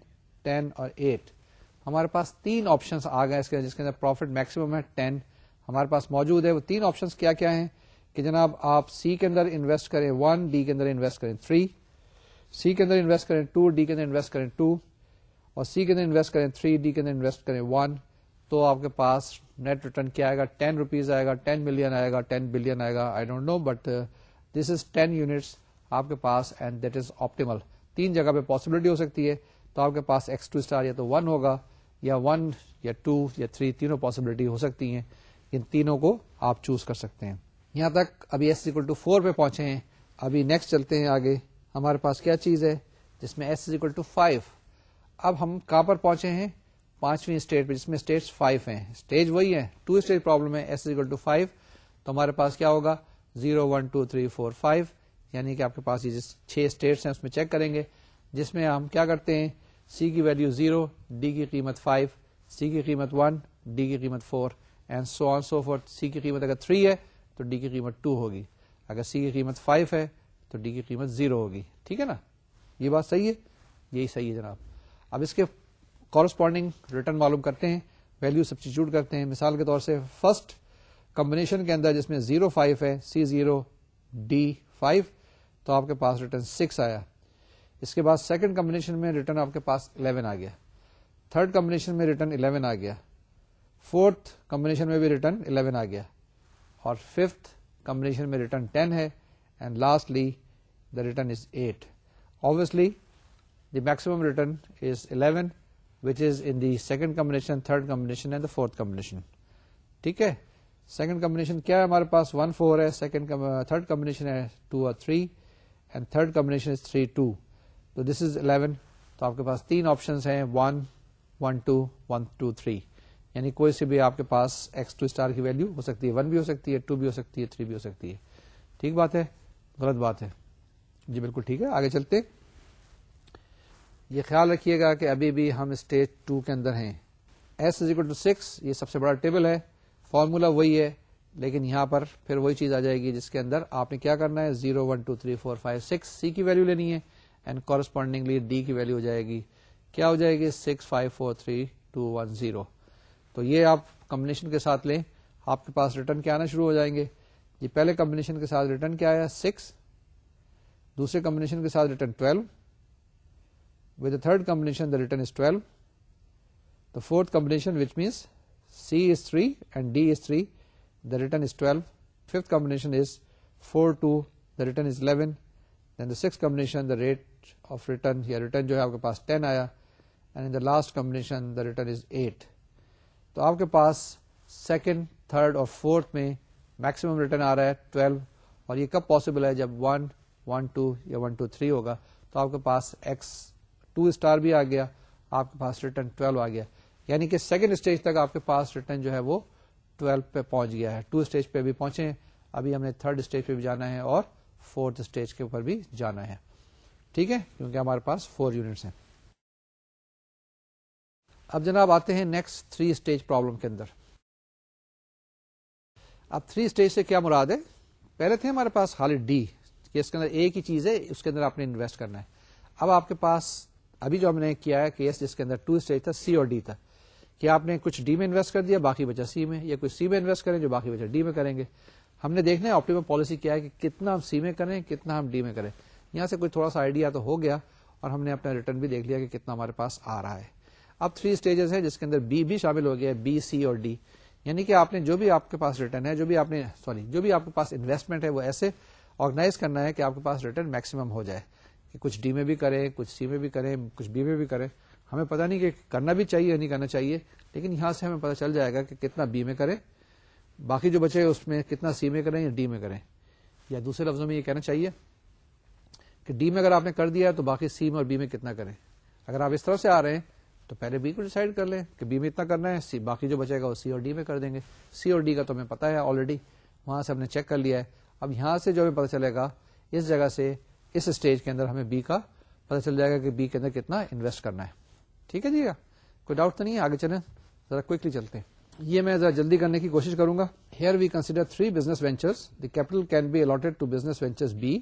S1: 10 اور 8. ہمارے پاس 3 آپشنس آ گئے اس کے جس کے اندر پروفٹ میکسیمم ہے 10 ہمارے پاس موجود ہے. وہ 3 آپشنس کیا کیا ہیں کہ جناب آپ سی کے اندر انویسٹ کریں 1, ڈی کے اندر انویسٹ کریں 3, سی کے اندر انویسٹ کریں 2, ڈی کے اندر انویسٹ کریں 2, اور سی کے اندر انویسٹ کریں 3, ڈی کے اندر انویسٹ کریں 1. تو آپ کے پاس نیٹ ریٹرن کیا آئے گا 10 روپیز آئے گا, 10 ملین آئے گا, 10 بلین آئے گا, I don't know, but this is 10 units آپ کے پاس اینڈ دیٹ از آپٹیمل. 3 جگہ پہ پاسبلٹی ہو سکتی ہے, تو آپ کے پاس X2 اسٹار یا تو 1 ہوگا یا 1 یا 2 یا 3 تینوں پاسبلٹی ہو سکتی ہیں. ان تینوں کو آپ چوز کر سکتے ہیں. یہاں تک ابھی S=4 پہ پہنچے ہیں. ابھی نیکسٹ چلتے ہیں آگے. ہمارے پاس کیا چیز ہے جس میں S=5. اب ہم کہاں پر پہنچے ہیں 5ویں اسٹیج پہ جس میں اسٹیج 5 ہیں. اسٹیج وہی ہے 2 اسٹیج پرابلم ہے. S=5 تو ہمارے پاس کیا ہوگا 0 1 2 3 4 5 یعنی کہ آپ کے پاس یہ 6 اسٹیٹس ہیں اس میں چیک کریں گے جس میں ہم کیا کرتے ہیں سی کی ویلیو 0, ڈی کی قیمت 5, سی کی قیمت 1, ڈی کی قیمت 4 and so on so forth. سی کی قیمت اگر 3 ہے تو ڈی کی قیمت 2 ہوگی, اگر سی کی قیمت 5 ہے تو ڈی کی قیمت 0 ہوگی. ٹھیک ہے نا, یہ بات صحیح ہے, یہی صحیح ہے جناب. اب اس کے کورسپونڈنگ ریٹرن معلوم کرتے ہیں, ویلیو سبسٹیچیوٹ کرتے ہیں. مثال کے طور سے فرسٹ کمبینیشن کے اندر جس میں 0 5 ہے, سی 0 ڈی 5 تو آپ کے پاس ریٹرن 6 آیا. اس کے بعد سیکنڈ کمبینیشن میں ریٹرن آپ کے پاس 11 آ گیا, تھرڈ کمبینیشن میں ریٹرن 11 آ گیا, فورتھ کمبینیشن میں بھی ریٹرن 11 آ گیا, اور ففتھ کمبینیشن میں ریٹرن 10 ہے, and lastly the return is 8. Obviously the maximum return is 11 which is in the second combination, third combination and the fourth combination. ٹھیک ہے, سیکنڈ کمبینیشن کیا ہے ہمارے پاس 1 4 ہے, تھرڈ کمبینیشن ہے 2 اور 3 اینڈ تھرڈ کمبینیشن is 3 2 تو دس از 11. تو آپ کے پاس 3 آپشنس ہیں 1 1 2 1 2 3 یعنی کوئی سے بھی آپ کے پاس X2 اسٹار کی ویلیو ہو سکتی ہے, 1 بھی ہو سکتی ہے, 2 بھی ہو سکتی ہے, 3 بھی ہو سکتی ہے. ٹھیک بات ہے, غلط بات ہے جی بالکل ٹھیک ہے. آگے چلتے, یہ خیال رکھیے گا کہ ابھی بھی ہم اسٹیج 2 کے اندر ہیں. S=6 یہ سب سے بڑا ٹیبل ہے, فارمولا وہی ہے, لیکن یہاں پر پھر وہی چیز آ جائے گی جس کے اندر آپ نے کیا کرنا ہے 0 1 2 3 4 5 6 سی کی ویلیو لینی ہے اینڈ کورسپونڈنگلی ڈی کی ویلیو ہو جائے گی, کیا ہو جائے گی 6 5 4 3 2 1 0. تو یہ آپ کمبینیشن کے ساتھ لیں, آپ کے پاس ریٹرن کیا آنا شروع ہو جائیں گے. یہ پہلے کمبینیشن کے ساتھ ریٹرن کیا آیا 6, دوسرے کمبینیشن کے ساتھ return 12, with the third combination the return is 12, the fourth combination which means C is 3 and D is 3 the return is 12, fifth combination is 4 2 the return is 11, then the sixth combination the rate of return here return جو ہے آپ کے پاس 10 آیا, and in the last combination the return is 8. تو آپ کے پاس second third اور fourth میں میکسیمم ریٹرن آ رہا ہے 12, اور یہ کب پاسبل ہے جب 1 1 2 یا 1 2 3 ہوگا. تو آپ کے پاس X2 اسٹار بھی آ گیا, آپ کے پاس ریٹرن 12 آ گیا, یعنی کہ سیکنڈ اسٹیج تک آپ کے پاس ریٹرن جو ہے وہ 12 پہ پہنچ گیا ہے. 2 اسٹیج پہ بھی پہنچے ہیں, ابھی ہم نے تھرڈ اسٹیج پہ بھی جانا ہے اور فورتھ اسٹیج کے اوپر بھی جانا ہے. ٹھیک ہے, کیونکہ ہمارے پاس 4 یونٹس ہیں. اب جناب آتے ہیں نیکسٹ 3 اسٹیج پرابلم کے اندر. اب 3 اسٹیج سے کیا مراد ہے, پہلے تھے ہمارے پاس خالی ڈی کہ اس کے اندر ایک ہی چیز ہے, اس کے اندر آپ نے انویسٹ کرنا ہے. اب آپ کے پاس ابھی جو ہم نے کیا ہے کیس جس کے اندر 2 اسٹیج تھا سی اور ڈی تھا, کہ آپ نے کچھ ڈی میں انویسٹ کر دیا باقی بچا سی میں, یا کچھ سی میں انویسٹ کریں جو باقی بچا ڈی میں کریں گے. ہم نے دیکھنا ہے آپٹیمم پالیسی کیا ہے کہ کتنا ہم سی میں کریں کتنا ہم ڈی میں کریں. یہاں سے کوئی تھوڑا سا آئیڈیا تو ہو گیا, اور ہم نے اپنا ریٹرن بھی دیکھ لیا کہ کتنا ہمارے پاس آ رہا ہے. اب 3 اسٹیجز ہیں جس کے اندر بی بھی شامل ہو گیا ہے, بی سی اور ڈی, یعنی کہ آپ نے جو بھی آپ کے پاس ریٹرن ہے جو بھی آپ کے پاس انویسٹمنٹ ہے وہ ایسے آرگنائز کرنا ہے کہ آپ کے پاس ریٹرن میکسیمم ہو جائے, کہ کچھ ڈی میں بھی کریں کچھ سی میں بھی کریں کچھ بی میں بھی کریں. ہمیں پتہ نہیں کہ کرنا بھی چاہیے یا نہیں کرنا چاہیے, لیکن یہاں سے ہمیں پتہ چل جائے گا کہ کتنا بی میں کریں, باقی جو بچے اس میں کتنا سی میں کریں یا ڈی میں کریں. یا دوسرے لفظوں میں یہ کہنا چاہیے کہ ڈی میں اگر آپ نے کر دیا تو باقی سی میں اور بی میں کتنا کریں. اگر آپ اس طرح سے آ رہے ہیں تو پہلے بی کو ڈیسائیڈ کر لیں کہ بی میں اتنا کرنا ہے, سی باقی جو بچے گا وہ سی اور ڈی میں کر دیں گے. سی اور ڈی کا تو ہمیں پتا ہے آلریڈی, وہاں سے ہم نے چیک کر لیا ہے. اب یہاں سے جو ہمیں پتا چلے گا اس جگہ سے اس اسٹیج کے اندر ہمیں بی کا پتا چل جائے گا کہ بی کے اندر کتنا انویسٹ کرنا ہے. ٹھیک ہے جی, کوئی ڈاؤٹ تو نہیں ہے. آگے چلیں, ذرا کوئکلی چلتے ہیں. یہ میں ذرا جلدی کرنے کی کوشش کروں گا. Here we consider 3 business ventures, the capital can be allotted to business ventures B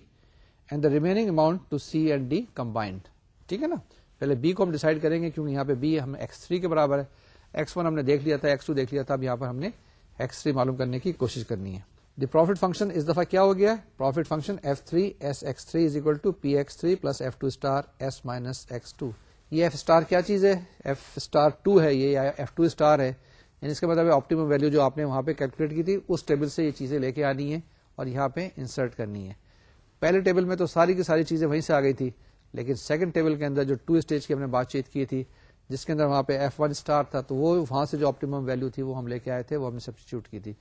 S1: and the remaining amount to C and D combined. ٹھیک ہے نا, پہلے بی کو ہم ڈیسائیڈ کریں گے کیونکہ یہاں پہ بی ہم x3 کے برابر ہے، x1 ہم نے دیکھ لیا تھا، x2 دیکھ لیا تھا، اب یہاں پر ہم نے x3 معلوم کرنے کی کوشش کرنی ہے. دی پروفٹ فنکشن اس دفعہ کیا ہو گیا؟ Profit function f3 sx3 is equal to px3 plus f2 star s minus x2. یہ ایف اسٹار کیا چیز ہے؟ ایف اسٹار 2 ہے یہ، یا F2 اسٹار ہے، یعنی اس کے مطلب آپٹیمم ویلو جو آپ نے وہاں پہ کیلکولیٹ کی تھی اس ٹیبل سے یہ چیزیں لے کے آنی ہے اور یہاں پہ انسرٹ کرنی ہے. پہلے ٹیبل میں تو ساری کی ساری چیزیں وہیں سے آ گئی تھی، لیکن سیکنڈ ٹیبل کے اندر جو 2 اسٹیج کی ہم نے بات چیت کی تھی جس کے اندر وہاں پہ F1 اسٹار تھا، تو وہ وہاں سے جو آپٹیمم ویلو تھی وہ ہم لے کے آئے تھے، وہ ہم نے سبسٹیچیوٹ کی تھی.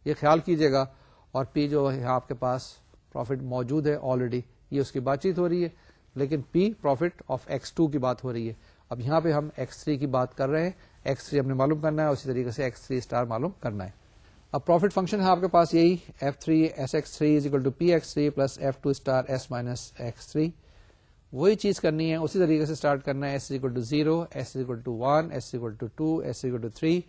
S1: یہ خیال کیجیے گا. اور پی جو ہے آپ کے پاس پروفٹ موجود ہے آلریڈی، یہ اس کی بات چیت ہو رہی ہے، لیکن پی پروفٹ آف x2 کی بات ہو رہی ہے. اب یہاں پہ ہم x3 کی بات کر رہے ہیں، x3 ہم نے معلوم کرنا ہے، اسی طریقے سے x3 اسٹار معلوم کرنا ہے. اب پروفٹ فنکشن ہے آپ کے پاس یہی f3 sx3 is equal to px3 plus f2 star s minus x3. وہی چیز کرنی ہے، اسی طریقے سے اسٹارٹ کرنا ہے. s is equal to 0، s is equal to 1، s is equal to 2، s is equal to 3،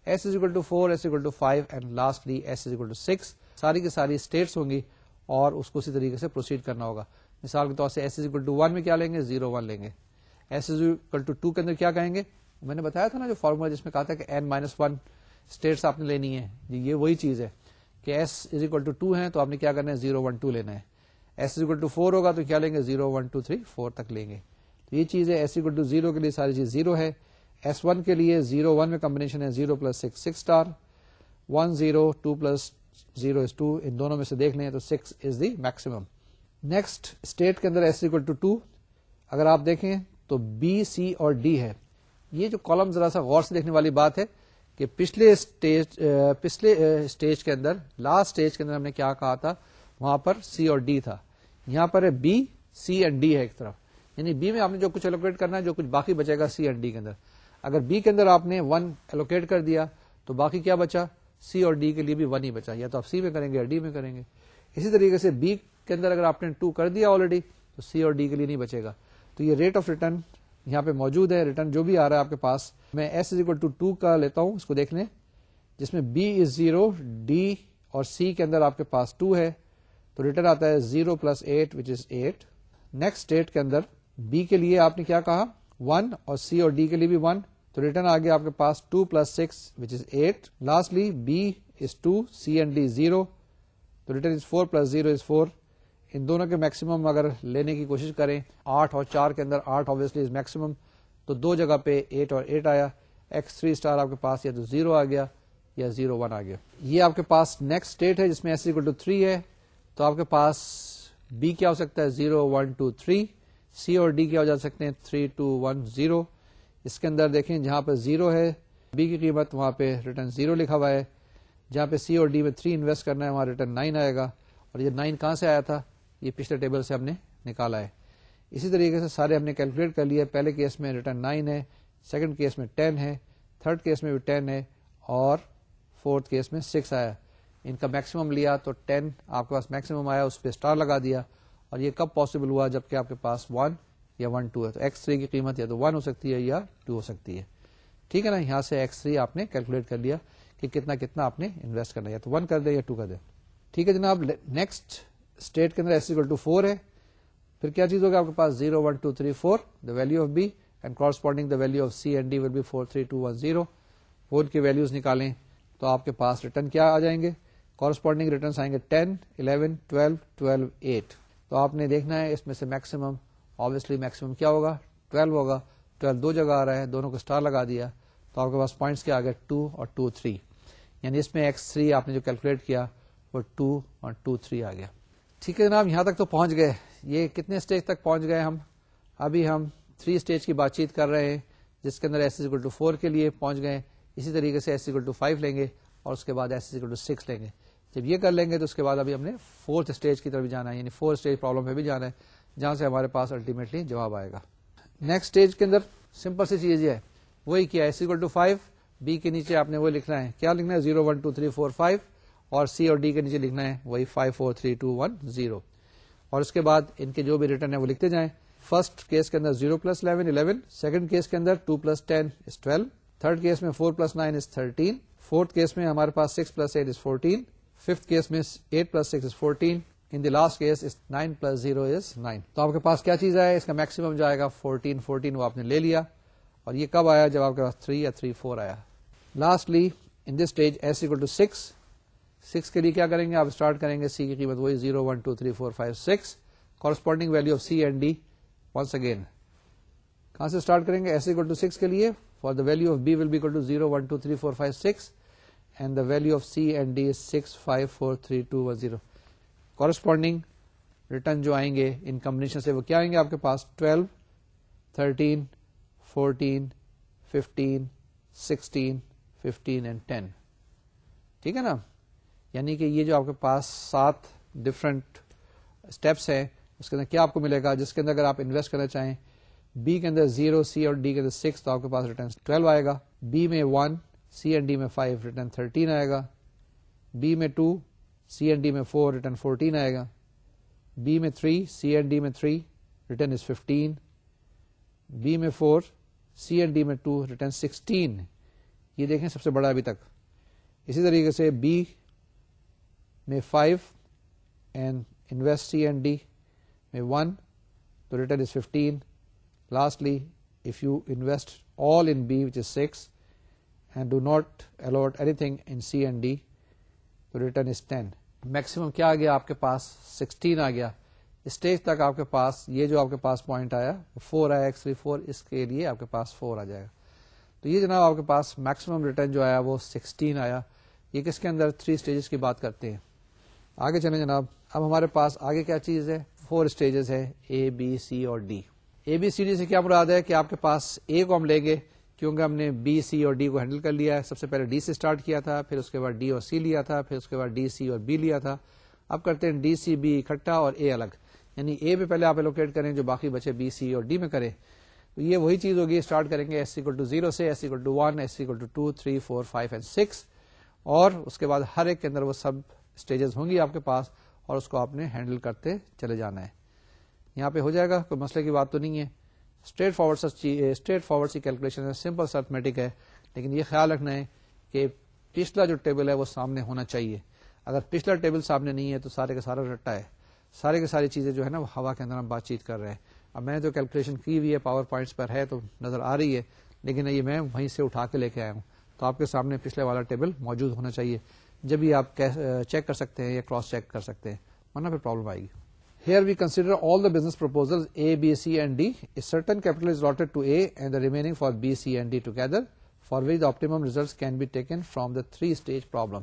S1: s is equal to 4، s is equal to 5 and lastly s is equal to 6. ساری کی ساری status ہوں گی اور اس کو اسی طریقے سے پروسیڈ کرنا ہوگا. مثال کے طور سے s از اکول ٹو 1 میں کیا لیں گے؟ 0 1 لیں گے. s از اکول ٹو 2 کے اندر کیا کہیں گے؟ میں نے بتایا تھا نا جو فارمولا جس میں کہا تھا کہ n-1 اسٹیٹس آپ نے لینی ہے، یہ وہی چیز ہے کہ s از اکول ٹو 2 ہے تو آپ نے کیا کرنا ہے؟ 0 1 2 لینا ہے. s از اکول ٹو 4 ہوگا تو کیا لیں گے؟ 0 1 2 3 4 تک لیں گے. تو یہ چیز ہے. s اکول ٹو 0 کے لیے ساری چیز 0 ہے. s1 کے لیے 0 1 میں کمبینیشن ہے 0 پلس 6 6 اسٹار، 1 0 2 پلس 0 is 2. ان دونوں میں سے دیکھ لیں تو 6 از دی میکسیمم. نیکسٹ اسٹیٹ کے اندر s اکول ٹو 2 اگر آپ دیکھیں تو B C اور D ہے. یہ جو کالم ذرا سا غور سے دیکھنے والی بات ہے کہ پچھلے اسٹیج کے اندر، لاسٹ اسٹیج کے اندر ہم نے کیا کہا تھا؟ وہاں پر C اور D تھا. یہاں پر ہے B C اینڈ D ہے ایک طرف، یعنی B میں آپ نے جو کچھ الوکیٹ کرنا ہے، جو کچھ باقی بچے گا C اینڈ D کے اندر. اگر B کے اندر آپ نے 1 الوکیٹ کر دیا تو باقی کیا بچا؟ C اور D کے لیے بھی 1 ہی بچا. یا تو آپ C میں کریں گے یا D میں کریں گے. اسی طریقے سے B کے اندر اگر آپ نے 2 کر دیا آلریڈی تو C اور D کے لیے نہیں بچے گا. تو یہ ریٹ آف ریٹرن یہاں پہ موجود ہے. ریٹرن جو بھی آ رہا ہے آپ کے پاس، میں s از اکول ٹو 2 کا لیتا ہوں، اس کو دیکھ لیں، جس میں B از 0، D اور C کے اندر آپ کے پاس 2 ہے تو ریٹرن آتا ہے 0 پلس 8 وچ از 8. نیکسٹ اسٹیٹ کے اندر B کے لیے آپ نے کیا کہا؟ 1 اور C اور D کے لیے بھی 1 تو ریٹرن آ گیا آپ کے پاس 2 plus 6 which is 8. Lastly B is 2، C and D 0 تو ریٹرن از 4 پلس 0 از 4. ان دونوں کے میکسیمم اگر لینے کی کوشش کریں، 8 اور 4 کے اندر 8 obviously از میکسیمم، تو 2 جگہ پہ 8 اور 8 آیا. x3 اسٹار آپ کے پاس یا تو 0 آ گیا یا 0 1 آ گیا. یہ آپ کے پاس نیکسٹ اسٹیٹ ہے جس میں s equal to 3 ہے تو آپ کے پاس B کیا ہو سکتا ہے؟ 0 1 2 3. C اور D کیا ہو جا سکتے ہیں؟ 3 2 1 0. اس کے اندر دیکھیں جہاں پہ 0 ہے B کی قیمت وہاں پہ ریٹرن 0 لکھا ہوا ہے. جہاں پہ C اور D میں 3 انویسٹ کرنا ہے وہاں ریٹرن 9 آئے گا. اور یہ 9 کہاں سے آیا تھا؟ یہ پچھلے ٹیبل سے ہم نے نکالا ہے. اسی طریقے سے سارے ہم نے کیلکولیٹ کر لیا. پہلے کیس میں ریٹرن 9 ہے، سیکنڈ کیس میں 10 ہے، تھرڈ کیس میں بھی 10 ہے اور فورتھ کیس میں 6 آیا. ان کا میکسیمم لیا تو 10 آپ کے پاس میکسیمم آیا، اس پہ اسٹار لگا دیا. اور یہ کب پاسبل ہوا؟ جبکہ آپ کے پاس 1 یا 1 2 ہے تو x3 کی قیمت یا تو 1 ہو سکتی ہے یا 2 ہو سکتی ہے. ٹھیک ہے نا؟ یہاں سے x3 آپ نے کیلکولیٹ کر لیا کہ کتنا کتنا آپ نے انویسٹ کرنا ہے، یا تو 1 کر دیں یا 2 کر دیں. ٹھیک ہے جناب. نیکسٹ اسٹیٹ کے اندر s equal to 4 ہے. پھر کیا چیز ہوگا آپ کے پاس؟ 0 1 2 3 4 the value of B and corresponding the value of C and D will be 4 3 2 1 0. 4 کی ویلیوز نکالیں تو آپ کے پاس ریٹرن کیا آ جائیں گے؟ کورسپونڈنگ ریٹرنس آئیں گے 10 11 12 12 8. تو آپ نے دیکھنا ہے اس میں سے میکسیمم، obviously میکسیمم کیا ہوگا؟ 12 ہوگا. 12 دو جگہ آ رہا ہے، دونوں کو اسٹار لگا دیا تو آپ کے پاس پوائنٹس کیا آ گئے؟ 2 اور 2 3. یعنی اس میں x3 آپ نے جو کیلکولیٹ کیا وہ 2 اور 2 3 آ گیا. ٹھیک ہے جناب. یہاں تک تو پہنچ گئے. یہ کتنے اسٹیج تک پہنچ گئے ہم؟ ابھی ہم 3 اسٹیج کی بات چیت کر رہے ہیں جس کے اندر s equal to 4 کے لیے پہنچ گئے. اسی طریقے سے s equal to 5 لیں گے اور اس کے بعد s equal to 6 لیں گے. جب یہ کر لیں گے تو اس کے بعد ابھی ہم نے 4th اسٹیج کی طرف بھی جانا ہے، یعنی 4 اسٹیج پرابلم پہ بھی جانا ہے جہاں سے ہمارے پاس الٹیمیٹلی جواب آئے گا. نیکسٹ اسٹیج کے اندر سمپل سی چیز یہ ہے، وہی کیا ہے، s equal to 5. B کے نیچے آپ نے وہ لکھنا ہے، کیا لکھنا ہے؟ 0 1 2 3 4 5. اور C اور D کے نیچے لکھنا ہے وہی 5 4 3 2 1 0. اور اس کے بعد ان کے جو بھی ریٹرن ہے وہ لکھتے جائیں. فرسٹ کیس کے اندر 0 پلس 11 11. سیکنڈ کیس کے اندر 2 پلس 10 is 12. تھرڈ کیس میں 4 پلس 9 is 13. فورتھ کیس میں ہمارے پاس 6 پلس 8 is 14. ففتھ کیس میں 8 plus 6 is 14. In the last case, 9 plus 0 is 9. تو آپ کے پاس کیا چیز ہے؟ اس کا میکسیمم جو آئے گا 14 وہ آپ نے لے لیا. اور یہ کب آیا؟ جب آپ کے پاس 3 یا 3 4 آیا. Lastly in this stage s equal to 6. 6 کے لیے کیا کریں گے؟ آپ اسٹارٹ کریں گے, c کی قیمت وہی 0 1 2 3 4 5 6. Corresponding value of c and d once again. کہاں سے اسٹارٹ کریں گے؟ s equal to 6 کے لیے for the value of b will be equal to 0 1 2 3 4 5 6 and the value of c and d is 6 5 4 3 2 1 0. Corresponding return جو آئیں گے in combination سے وہ کیا آئیں گے آپ کے پاس؟ 12 13 14 15 16 15 اینڈ 10. ٹھیک ہے نا؟ یعنی کہ یہ جو آپ کے پاس 7 ڈفرنٹ اسٹیپس ہیں, اس کے اندر کیا آپ کو ملے گا؟ جس کے اندر اگر آپ انویسٹ کرنا چاہیں بی کے اندر 0 سی اور ڈی کے اندر 6 تو آپ کے پاس ریٹرن 12 آئے گا. بی میں 1 سی اینڈ ڈی میں 5 ریٹرن 13 آئے گا. بی میں 2 سی اینڈ ڈی میں 4 ریٹرن 14 آئے گا. بی میں 3 سی اینڈ ڈی میں 3 ریٹرن از 15. بی میں 4 سی اینڈ ڈی میں 2 ریٹرن 16. یہ دیکھیں سب سے بڑا ابھی تک. اسی طریقے سے بی میں 5 and invest C and D میں 1 تو return is 15. Lastly, if you invest all in B, which is 6, and do not allot anything in C and D, the return is 10. Maximum کیا آ گیا آپ کے پاس؟ 16 آ گیا. اسٹیج تک آپ کے پاس یہ جو آپ کے پاس پوائنٹ آیا 4 آیا, x3 4, اس کے لیے آپ کے پاس 4 آ جائے گا. تو یہ جناب آپ کے پاس میکسیمم ریٹرن جو آیا وہ 16 آیا. یہ کس کے اندر 3 اسٹیجز کی بات کرتے ہیں. آگے چلیں جناب. اب ہمارے پاس آگے کیا چیز ہے؟ 4 اسٹیجز ہے, A B C اور D. اے بی سی ڈی سے کیا مراد ہے کہ آپ کے پاس اے کو ہم لیں گے کیونکہ ہم نے بی سی اور ڈی کو ہینڈل کر لیا ہے. سب سے پہلے ڈی سے اسٹارٹ کیا تھا, پھر اس کے بعد ڈی اور سی لیا تھا, پھر اس کے بعد ڈی سی اور بی لیا تھا. اب کرتے ہیں ڈی سی بی اکٹھا اور اے الگ, یعنی اے پہ پہلے آپ الوکیٹ کریں جو باقی بچے بی سی اور ڈی میں کریں. تو یہ وہی چیز ہوگی. اسٹارٹ کریں گے s equal to 0 سے, s equal to 1, s equal to 2 3 4 5 and 6, اور اس کے بعد ہر ایک کے اندر وہ سب اسٹیجز ہوں گی آپ کے پاس اور اس کو آپ نے ہینڈل کرتے چلے جانا ہے. یہاں پہ ہو جائے گا, کوئی مسئلے کی بات تو نہیں ہے. اسٹریٹ فارورڈ سی کیلکولیشن ہے, سمپل ارتھمیٹک ہے, لیکن یہ خیال رکھنا ہے کہ پچھلا جو ٹیبل ہے وہ سامنے ہونا چاہیے. اگر پچھلا ٹیبل سامنے نہیں ہے تو سارے کا سارا رٹا ہے, سارے کی ساری چیزیں جو ہے نا وہ ہوا کے اندر ہم بات چیت کر رہے ہیں. اب میں نے تو کیلکولیشن کی ہوئی ہے, پاور پوائنٹس پر ہے تو نظر آ رہی ہے, لیکن یہ میں وہیں سے اٹھا کے لے کے آیا ہوں. تو آپ کے سامنے پچھلے والا ٹیبل موجود ہونا چاہیے, جب بھی آپ چیک کر سکتے ہیں یا کراس چیک کر سکتے ہیں, ورنہ پھر پرابلم آئے گی. Here we consider all the business proposals A, B, C and D. A certain capital is allotted to A and the remaining for B, C and D together, for which the optimum results can be taken from the 3-stage problem.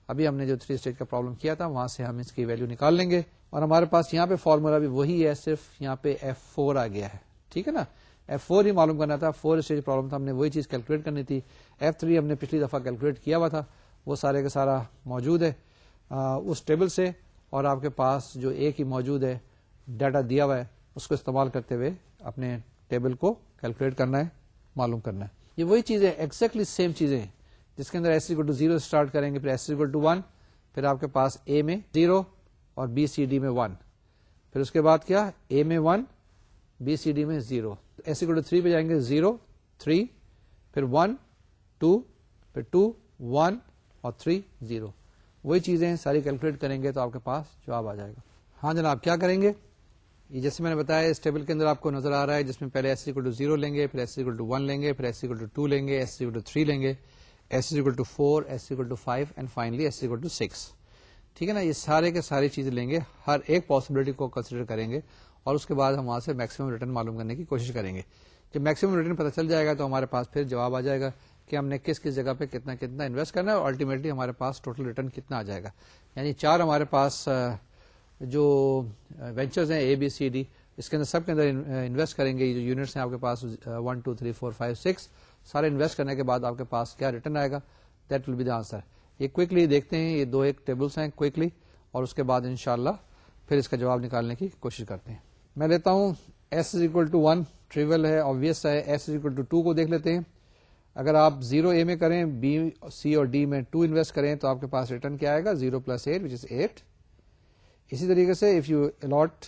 S1: ابھی ہم نے جو 3 stage کا problem کیا تھا وہاں سے ہم اس کی ویلیو نکال لیں گے, اور ہمارے پاس یہاں پہ فارمولا بھی وہی ہے, صرف یہاں پہ F4 آ گیا ہے. ٹھیک ہے نا, F4 ہی معلوم کرنا تھا. 4 stage پرابلم تھا, ہم نے وہی چیز کیلکولیٹ کرنی تھی. F3 ہم نے پچھلی دفعہ کیلکولیٹ کیا ہوا تھا, وہ سارے کا سارا موجود ہے اس ٹیبل سے, اور آپ کے پاس جو ایک ہی موجود ہے ڈیٹا دیا ہوا ہے اس کو استعمال کرتے ہوئے اپنے ٹیبل کو کیلکولیٹ کرنا ہے, معلوم کرنا ہے. یہ وہی چیز ہے, ایگزیکٹلی سیم چیزیں ہیں, جس کے اندر s equal to 0 اسٹارٹ کریں گے, پھر s equal to 1, پھر آپ کے پاس a میں 0 اور b c d میں 1, پھر اس کے بعد کیا a میں 1 b c d میں 0, s equal to 3 پہ جائیں گے 0 3, پھر 1 2, پھر 2 1 اور 3 0. وہی چیزیں ساری کیلکولیٹ کریں گے تو آپ کے پاس جواب آ جائے گا. ہاں جناب, کیا کریں گے؟ یہ جیسے میں نے بتایا اس ٹیبل کے اندر آپ کو نظر آ رہا ہے, جس میں پہلے s equal to 0 لیں گے, پھر s equal to 1 لیں گے, پھر s equal to 2 لیں گے, s equal to 3 لیں گے, s equal to 4, s equal to 5 and finally s equal to 6. ٹھیک ہے نا, یہ سارے کے ساری چیزیں لیں گے, ہر ایک پاسبلٹی کو کنسیڈر کریں گے, اور اس کے بعد ہم وہاں سے میکسیمم ریٹرن معلوم کرنے کی کوشش کریں گے. جب میکسیمم ریٹرن پتہ چل جائے گا تو ہمارے پاس پھر جواب آ جائے گا کہ ہم نے کس کس جگہ پہ کتنا کتنا انویسٹ کرنا ہے, اور الٹیمیٹلی ہمارے پاس ٹوٹل ریٹرن کتنا آ جائے گا. یعنی 4 ہمارے پاس جو وینچرز ہیں A, B, C, D, اس کے اندر سب کے اندر انویسٹ کریں گے. یہ جو یونٹس ہیں آپ کے پاس 1 2 3 4 5 6 سارے انویسٹ کرنے کے بعد آپ کے پاس کیا ریٹرن آئے گا, that will be the answer. یہ کوئکلی دیکھتے ہیں, یہ 2 ایک ٹیبلس ہیں کوئکلی, اور اس کے بعد انشاءاللہ پھر اس کا جواب نکالنے کی کوشش کرتے ہیں. میں لیتا ہوں s is equal to 1, travel ہے, آبویس ہے. s is equal to 2 کو دیکھ لیتے ہیں. اگر آپ 0 A میں کریں, B, C اور D میں 2 انویسٹ کریں تو آپ کے پاس ریٹرن کیا آئے گا 0 + 8 which is 8. اسی طریقے سے اف یو الاٹ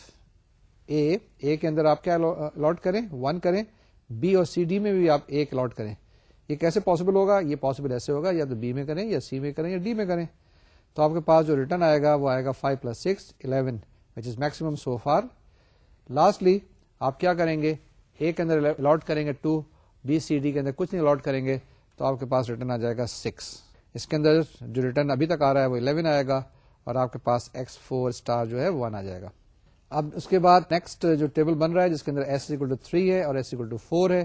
S1: A کے اندر آپ کیا الاٹ کریں 1 کریں, B اور C D میں بھی آپ 1 الاٹ کریں. یہ کیسے پاسبل ہوگا؟ یہ پاسبل ایسے ہوگا, یا تو B میں کریں یا C میں کریں یا D میں کریں. تو آپ کے پاس جو ریٹرن آئے گا وہ آئے گا 5 + 6 11 which is maximum so far. Lastly آپ کیا کریں گے, اے کے اندر الاٹ کریں گے 2, بی سی ڈی کے اندر کچھ نہیں الاٹ کریں گے, تو آپ کے پاس ریٹرن آ جائے گا 6. اس کے اندر جو ریٹرن ابھی تک آ رہا ہے وہ 11 آئے گا, اور آپ کے پاس X4 جو ہے 1 آ جائے گا. اب اس کے بعد نیکسٹ جو ٹیبل بن رہا ہے جس کے اندر S=3 ہے اور S=4 ہے.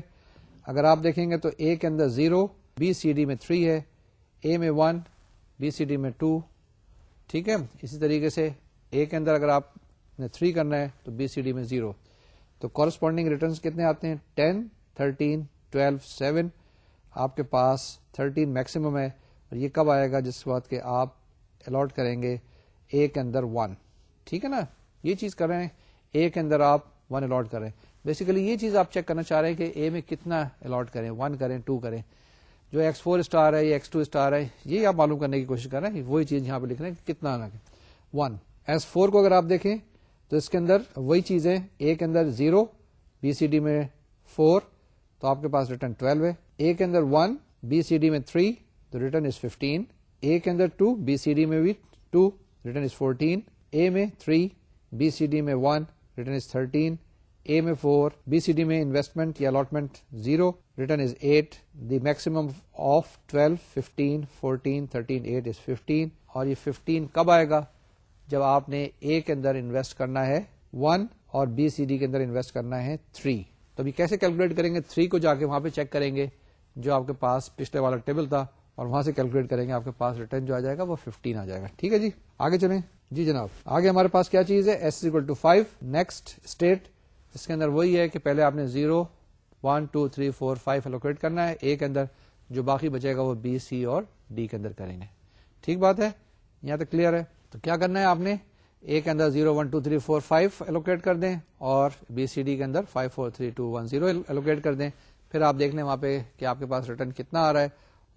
S1: اگر آپ دیکھیں گے تو اے کے اندر 0, بی سی ڈی میں 3 ہے, اے میں 1, بی سی ڈی میں 2. ٹھیک ہے, اسی طریقے سے اے کے اندر اگر آپ نے 3 کرنا ہے تو بی سی ڈی میں 0. تو کورسپونڈنگ ریٹرنس کتنے آتے ہیں, 10, 13, 12, 7. آپ کے پاس 13 میکسیمم ہے, اور یہ کب آئے گا, جس وقت کہ آپ الاٹ کریں گے اے کے اندر 1. ٹھیک ہے نا, یہ چیز کر رہے ہیں, اے کے اندر آپ 1 الاٹ کر رہے ہیں. بیسیکلی یہ چیز آپ چیک کرنا چاہ رہے ہیں کہ اے میں کتنا الاٹ کریں, 1 کریں, 2 کریں. جو X4 ہے یا X2 ہے, یہ آپ معلوم کرنے کی کوشش کر رہے ہیں. وہی چیز یہاں پہ لکھ رہے ہیں کہ کتنا 1. S4 کو اگر آپ دیکھیں تو اس کے اندر وہی چیزیں, اے کے اندر 0, بی سی ڈی میں 4, تو آپ کے پاس ریٹرن 12 ہے. اے کے اندر 1, بی سی ڈی میں 3, تو ریٹرن از 15. اے کے اندر 2, بی سی ڈی میں بھی 2, ریٹرن از 14. اے میں 3, بی سی ڈی میں 1, ریٹرن از 13. اے میں 4, بی سی ڈی میں انویسٹمنٹ یا allotment 0, return is 8. The maximum of 12, 15, 14, 13, 8 از 15. اور یہ 15 کب آئے گا, جب آپ نے اے کے اندر انویسٹ کرنا ہے 1 اور بی سی ڈی کے اندر انویسٹ کرنا ہے 3. تو ابھی کیسے کیلکولیٹ کریں گے, 3 کو جا کے وہاں پہ چیک کریں گے جو آپ کے پاس پچھلے والا ٹیبل تھا, اور وہاں سے کیلکولیٹ کریں گے, آپ کے پاس ریٹرن جو آ جائے گا وہ 15 آ جائے گا. ٹھیک ہے جی, آگے چلیں. جی جناب, آگے ہمارے پاس کیا چیز ہے, S=5. نیکسٹ اسٹیٹ, اس کے اندر وہی ہے کہ پہلے آپ نے 0, 1, 2, 3, 4, 5 الوکیٹ کرنا ہے اے کے اندر, جو باقی بچے گا وہ بی, سی اور ڈی کے اندر کریں گے. ٹھیک بات ہے, یہاں تک کلیئر ہے. تو کیا کرنا ہے آپ نے, اے کے اندر 0, 1, 2, 3, 4, 5 الوکیٹ کر دیں, اور بی سی ڈی کے اندر 5, 4, 3, 2, 1, 0 الوکیٹ کر دیں. پھر آپ دیکھ لیں وہاں پہ کہ آپ کے پاس ریٹرن کتنا آ رہا ہے,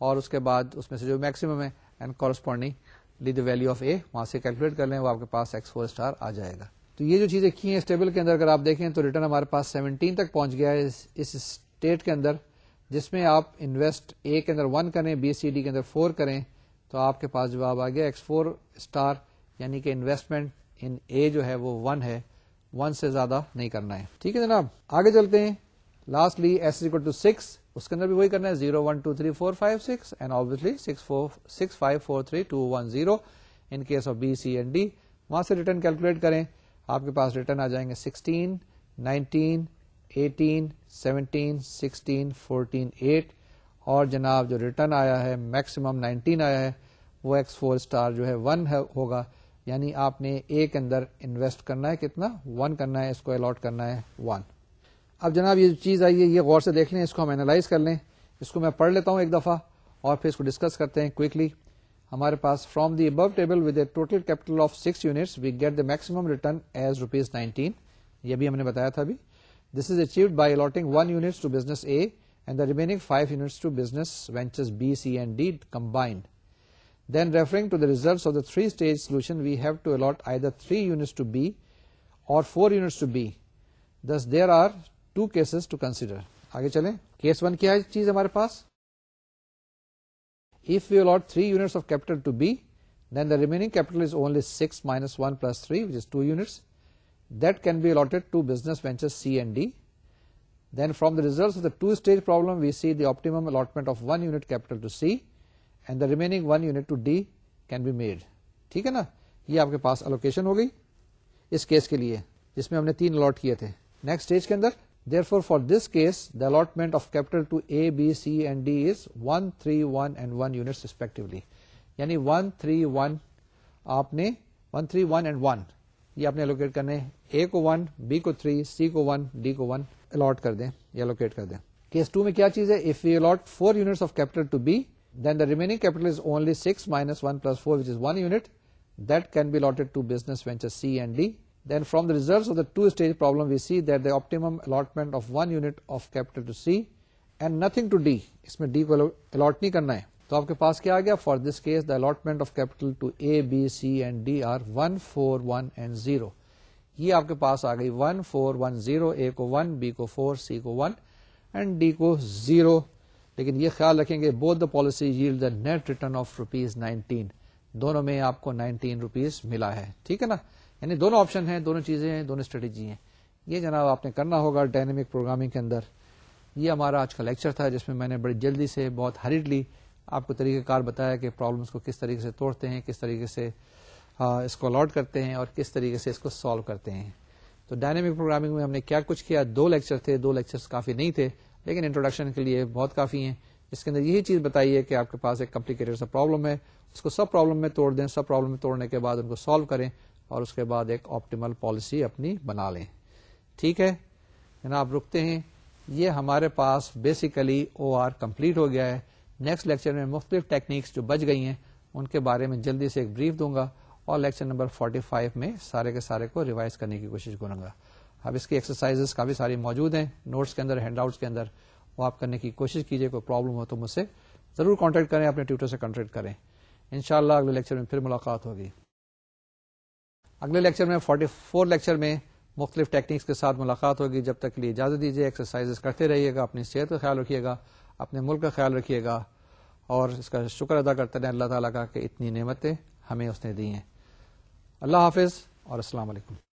S1: اور اس کے بعد اس میں سے جو میکسیمم ہے and corresponding the value of a وہاں سے کیلکولیٹ کر لیں, وہ آپ کے پاس X4 آ جائے گا. تو یہ جو چیزیں کی ہیں اس ٹیبل کے اندر اگر آپ دیکھیں تو ریٹرن ہمارے پاس 17 تک پہنچ گیا ہے اس اسٹیٹ کے اندر, جس میں آپ انویسٹ اے کے اندر 1 کریں, بی سی ڈی کے اندر 4 کریں, تو آپ کے پاس جواب آ گیا X4, یعنی کہ انویسٹمنٹ ان اے جو ہے وہ 1 ہے, 1 سے زیادہ نہیں کرنا ہے. ٹھیک ہے جناب, آگے چلتے ہیں. لاسٹلی S=6, اس کے اندر بھی وہی کرنا ہے, 0, 1, 2, 3, 4, 5, 6 and obviously 6, 5, 4, 3, 2, 1, 0 in case of B, C and D. وہاں سے ریٹرن کیلکولیٹ کریں, آپ کے پاس ریٹرن آ جائیں گے 16, 19, 18, 17, 16, 14, 8, اور جناب جو ریٹرن آیا ہے میکسیمم 19 آیا ہے, وہ X4 جو ہے 1 ہوگا. یعنی آپ نے اے کے اندر انویسٹ کرنا ہے کتنا, 1 کرنا ہے, اس کو الاٹ کرنا ہے 1. اب جناب یہ چیز آئی ہے, یہ غور سے دیکھ لیں, اس کو ہم اینالائز کر لیں. اس کو میں پڑھ لیتا ہوں ایک دفعہ اور پھر اس کو ڈسکس کرتے ہیں کوئکلی. ہمارے پاس from the above table with a total capital of 6 units we get the maximum return as ₹19. یہ بھی ہم نے بتایا تھا ابھی. This is achieved by allotting 1 unit to business A and the remaining 5 units to business ventures B, C and D combined. Then referring to the results of the 3-stage solution, we have to allot either 3 units to B or 4 units to B. Thus, there are 2 cases to consider. آگے چلیں. Case 1 کیا ہے چیز ہمارے پاس, if we allot 3 units of capital to B, then the remaining capital is only 6 minus 1 plus 3, which is 2 units. That can be allotted to business ventures C and D. Then from the results of the 2-stage problem, we see the optimum allotment of 1 unit capital to C and the remaining 1 unit to D can be made. ٹھیک ہے نا, یہ آپ کے پاس allocation ہو گئی اس case کے لیے جس میں ہم نے 3 الاٹ کیے تھے. نیکسٹ اسٹیج کے اندر, therefore for this case the allotment of capital to A, B, C and D is 1, 3, 1 and 1 units respectively. یعنی 1, 3, 1 آپ نے 1, 3, 1 and 1 یہ آپ نے allocate کرنے, A کو 1, B کو 3, C کو 1, D کو 1 allot کر دیں یا allocate کر دیں. کیس 2 میں کیا چیز ہے, if we allot 4 units of capital to B, then the remaining capital is only 6 minus 1 plus 4, which is 1 unit. That can be allotted to business venture C and D. Then from the results of the 2-stage problem, we see that the optimum allotment of 1 unit of capital to C and nothing to D. اس میں D کو allot نہیں کرنا ہے. تو آپ کے پاس کیا آ گیا, for this case the allotment of capital to A, B, C and D are 1, 4, 1 and 0. یہ آپ کے پاس آ گئی 1, 4, 1, 0. A کو 1, B کو 4, C کو 1 and D کو 0. لیکن یہ خیال رکھیں گے both the policy yield the net return of ₹19. دونوں میں آپ کو 19 روپیز ملا ہے. ٹھیک ہے نا, یعنی دونوں آپشن ہیں, دونوں چیزیں ہیں, دونوں اسٹریٹجی ہیں. یہ جناب آپ نے کرنا ہوگا ڈائنامک پروگرامنگ کے اندر. یہ ہمارا آج کا لیکچر تھا جس میں میں نے بڑی جلدی سے بہت ہریڈلی آپ کو طریقہ کار بتایا کہ پرابلمس کو کس طریقے سے توڑتے ہیں, کس طریقے سے اس کو الاٹ کرتے ہیں اور کس طریقے سے اس کو سالو کرتے ہیں. تو ڈائنامک پروگرامنگ میں ہم نے کیا کچھ کیا, 2 لیکچر تھے, 2 لیکچرز کافی نہیں تھے لیکن انٹروڈکشن کے لیے بہت کافی ہیں. اس کے اندر یہی چیز بتائی ہے کہ آپ کے پاس ایک کمپلیکیٹڈ سا پرابلم ہے, اس کو سب پرابلم میں توڑ دیں, سب پرابلم میں توڑنے کے بعد ان کو سالو کریں اور اس کے بعد ایک آپٹیمل پالیسی اپنی بنا لیں. ٹھیک ہے جناب, رکتے ہیں. یہ ہمارے پاس بیسیکلی OR کمپلیٹ ہو گیا ہے. نیکسٹ لیکچر میں مختلف ٹیکنیکس جو بچ گئی ہیں ان کے بارے میں جلدی سے ایک بریف دوں گا اور لیکچر نمبر 45 میں سارے کے سارے کو ریوائز کرنے کی کوشش کروں گا. اب اس کی ایکسرسائزز کافی ساری موجود ہیں نوٹس کے اندر, ہینڈ آؤٹس کے اندر, وہ آپ کرنے کی کوشش کیجیے. کوئی پرابلم ہو تو مجھ سے ضرور کانٹیکٹ کریں, اپنے ٹیوٹر سے کانٹیکٹ کریں. انشاءاللہ اگلے لیکچر میں پھر ملاقات ہوگی. اگلے لیکچر میں 44 لیکچر میں مختلف ٹیکنیکس کے ساتھ ملاقات ہوگی. جب تک کے لیے اجازت دیجیے. ایکسرسائزز کرتے رہیے گا, اپنی صحت کا خیال رکھیے گا, اپنے ملک کا خیال رکھیے گا اور اس کا شکر ادا کرتے رہیں اللہ تعالیٰ کا کہ اتنی نعمتیں ہمیں اس نے دی ہیں. اللہ حافظ اور السلام علیکم.